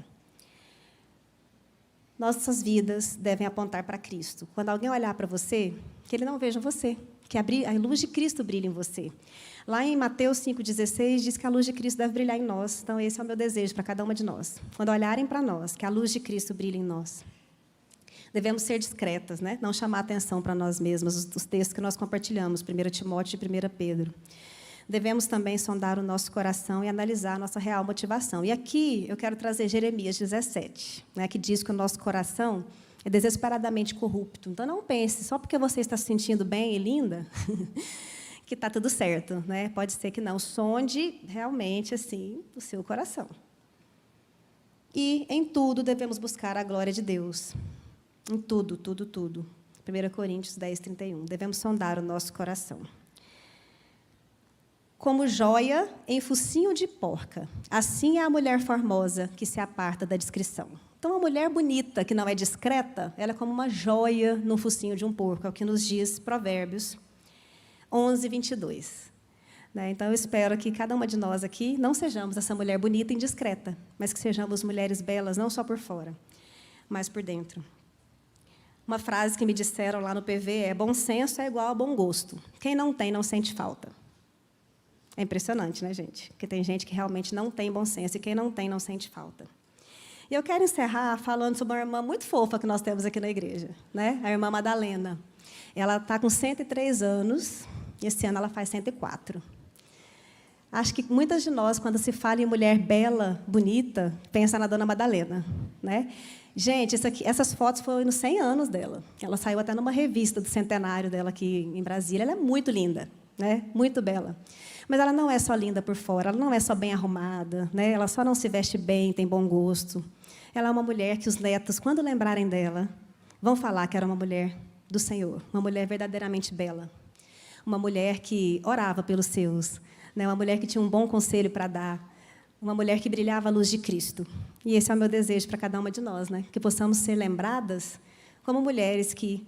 Nossas vidas devem apontar para Cristo. Quando alguém olhar para você, que ele não veja você, que a luz de Cristo brilhe em você. Lá em Mateus 5,16, diz que a luz de Cristo deve brilhar em nós. Então, esse é o meu desejo para cada uma de nós. Quando olharem para nós, que a luz de Cristo brilhe em nós. Devemos ser discretas, né? Não chamar atenção para nós mesmas, os textos que nós compartilhamos, 1 Timóteo e 1 Pedro. Devemos também sondar o nosso coração e analisar a nossa real motivação. E aqui eu quero trazer Jeremias 17, né, que diz que o nosso coração é desesperadamente corrupto. Então, não pense, só porque você está se sentindo bem e linda, que está tudo certo. Né? Pode ser que não. Sonde realmente assim, o seu coração. E, em tudo, devemos buscar a glória de Deus. Em tudo, tudo, tudo. 1 Coríntios 10, 31. Devemos sondar o nosso coração. Como joia em focinho de porca. Assim é a mulher formosa que se aparta da discrição. Então, a mulher bonita, que não é discreta, ela é como uma joia no focinho de um porco, é o que nos diz Provérbios 11, 22. Né? Então, eu espero que cada uma de nós aqui não sejamos essa mulher bonita e indiscreta, mas que sejamos mulheres belas, não só por fora, mas por dentro. Uma frase que me disseram lá no PV é: bom senso é igual a bom gosto. Quem não tem, não sente falta. É impressionante, né, gente? Porque tem gente que realmente não tem bom senso, e quem não tem, não sente falta. E eu quero encerrar falando sobre uma irmã muito fofa que nós temos aqui na igreja, né? A irmã Madalena. Ela está com 103 anos, e esse ano ela faz 104. Acho que muitas de nós, quando se fala em mulher bela, bonita, pensa na Dona Madalena, né? Gente, essas fotos foram nos 100 anos dela. Ela saiu até numa revista do centenário dela aqui em Brasília. Ela é muito linda, né? Muito bela. Mas ela não é só linda por fora, ela não é só bem arrumada, né? Ela só não se veste bem, tem bom gosto. Ela é uma mulher que os netos, quando lembrarem dela, vão falar que era uma mulher do Senhor, uma mulher verdadeiramente bela, uma mulher que orava pelos seus, né? Uma mulher que tinha um bom conselho para dar, uma mulher que brilhava a luz de Cristo. E esse é o meu desejo para cada uma de nós, né? Que possamos ser lembradas como mulheres que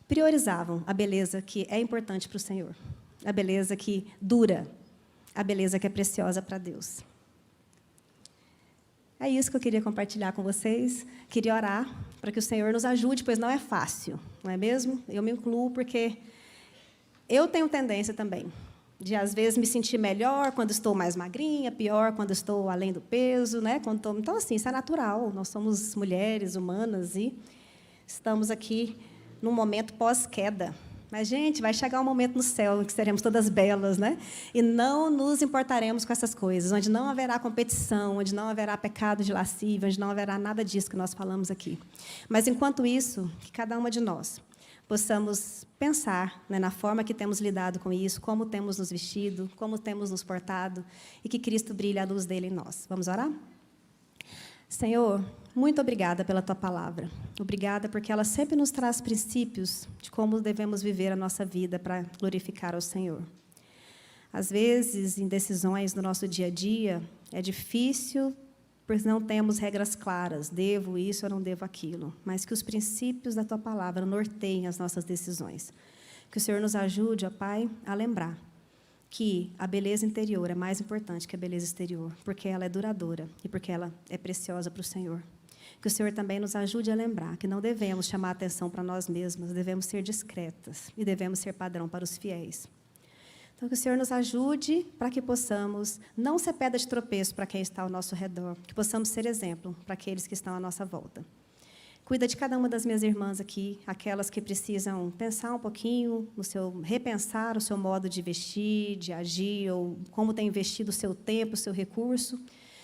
priorizavam a beleza que é importante para o Senhor, a beleza que dura, a beleza que é preciosa para Deus. É isso que eu queria compartilhar com vocês. Queria orar para que o Senhor nos ajude, pois não é fácil, não é mesmo? Eu me incluo porque eu tenho tendência também de, às vezes, me sentir melhor quando estou mais magrinha, pior quando estou além do peso, né? Então, assim, isso é natural. Nós somos mulheres humanas e estamos aqui num momento pós-queda. Mas, gente, vai chegar um momento no céu em que seremos todas belas, né? E não nos importaremos com essas coisas, onde não haverá competição, onde não haverá pecado de lascívia, onde não haverá nada disso que nós falamos aqui. Mas, enquanto isso, que cada uma de nós possamos pensar, né, na forma que temos lidado com isso, como temos nos vestido, como temos nos portado, e que Cristo brilhe a luz dele em nós. Vamos orar? Senhor, muito obrigada pela Tua palavra. Obrigada porque ela sempre nos traz princípios de como devemos viver a nossa vida para glorificar ao Senhor. Às vezes, em decisões do nosso dia a dia, é difícil, pois não temos regras claras, devo isso ou não devo aquilo, mas que os princípios da Tua palavra norteiem as nossas decisões. Que o Senhor nos ajude, ó Pai, a lembrar que a beleza interior é mais importante que a beleza exterior, porque ela é duradoura e porque ela é preciosa para o Senhor. Que o Senhor também nos ajude a lembrar que não devemos chamar atenção para nós mesmas, devemos ser discretas e devemos ser padrão para os fiéis. Então, que o Senhor nos ajude para que possamos não ser pedra de tropeço para quem está ao nosso redor, que possamos ser exemplo para aqueles que estão à nossa volta. Cuida de cada uma das minhas irmãs aqui, aquelas que precisam pensar um pouquinho, repensar o seu modo de vestir, de agir, ou como tem investido o seu tempo, o seu recurso.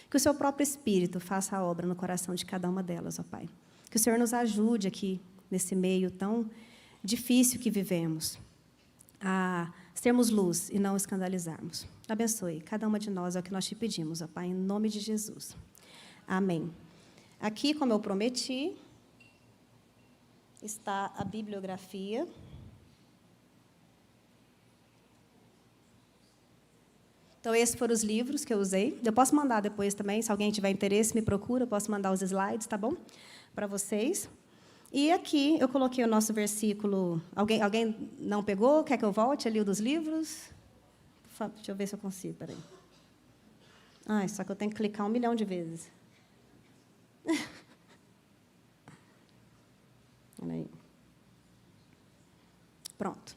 Que o seu próprio Espírito faça a obra no coração de cada uma delas, ó Pai. Que o Senhor nos ajude aqui, nesse meio tão difícil que vivemos, a sermos luz e não escandalizarmos. Abençoe cada uma de nós, é o que nós te pedimos, ó Pai, em nome de Jesus. Amém. Aqui, como eu prometi, está a bibliografia. Então, esses foram os livros que eu usei. Eu posso mandar depois também, se alguém tiver interesse, me procura, eu posso mandar os slides, tá bom? Para vocês. E aqui eu coloquei o nosso versículo. Alguém não pegou? Quer que eu volte ali o dos livros? Deixa eu ver se eu consigo, peraí. Só que eu tenho que clicar 1 milhão de vezes. Aí. Pronto.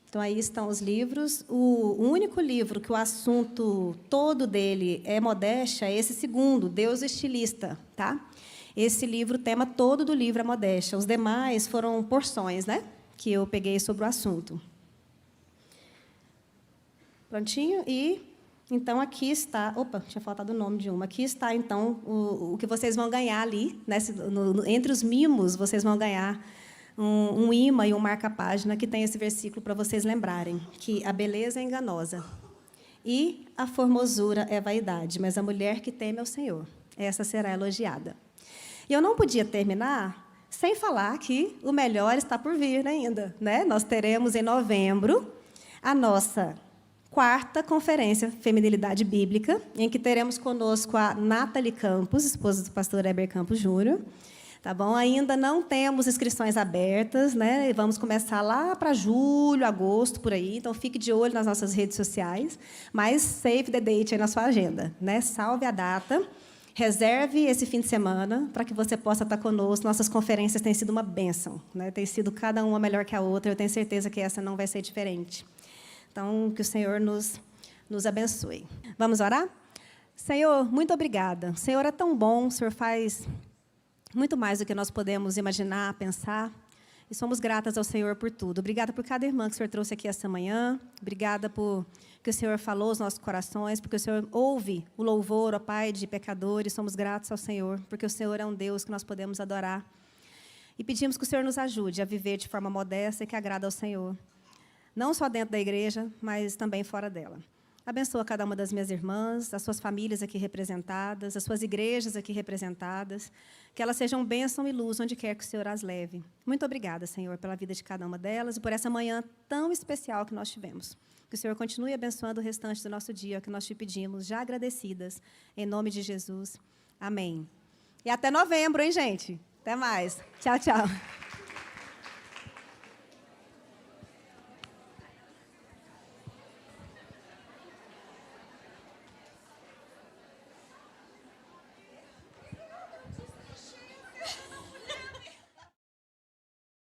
Então, aí estão os livros. O único livro que o assunto todo dele é modéstia é esse segundo, Deus Estilista. Tá? Esse livro, o tema todo do livro é modéstia. Os demais foram porções, né, que eu peguei sobre o assunto. Prontinho? Então, aqui está... Opa, tinha faltado o nome de uma. Aqui está, então, o que vocês vão ganhar ali. Né? Entre os mimos, vocês vão ganhar um imã e um marca-página que tem esse versículo para vocês lembrarem, que a beleza é enganosa e a formosura é vaidade, mas a mulher que teme ao Senhor, essa será elogiada. E eu não podia terminar sem falar que o melhor está por vir ainda. Né? Nós teremos, em novembro, a nossa 4ª Conferência Feminilidade Bíblica, em que teremos conosco a Nathalie Campos, esposa do pastor Heber Campos Júnior. Tá bom? Ainda não temos inscrições abertas, né? Vamos começar lá para julho, agosto, por aí. Então, fique de olho nas nossas redes sociais, mas save the date aí na sua agenda. Né? Salve a data, reserve esse fim de semana para que você possa estar conosco. Nossas conferências têm sido uma bênção, né? Tem sido cada uma melhor que a outra. Eu tenho certeza que essa não vai ser diferente. Então, que o Senhor nos abençoe. Vamos orar? Senhor, muito obrigada. O Senhor é tão bom, o Senhor faz muito mais do que nós podemos imaginar, pensar. E somos gratas ao Senhor por tudo. Obrigada por cada irmã que o Senhor trouxe aqui esta manhã. Obrigada por porque o Senhor falou aos nossos corações, porque o Senhor ouve o louvor, ó Pai, de pecadores. Somos gratos ao Senhor, porque o Senhor é um Deus que nós podemos adorar. E pedimos que o Senhor nos ajude a viver de forma modesta e que agrada ao Senhor. Não só dentro da igreja, mas também fora dela. Abençoa cada uma das minhas irmãs, as suas famílias aqui representadas, as suas igrejas aqui representadas, que elas sejam bênção e luz onde quer que o Senhor as leve. Muito obrigada, Senhor, pela vida de cada uma delas e por essa manhã tão especial que nós tivemos. Que o Senhor continue abençoando o restante do nosso dia, que nós te pedimos, já agradecidas, em nome de Jesus. Amém. E até novembro, hein, gente? Até mais. Tchau, tchau.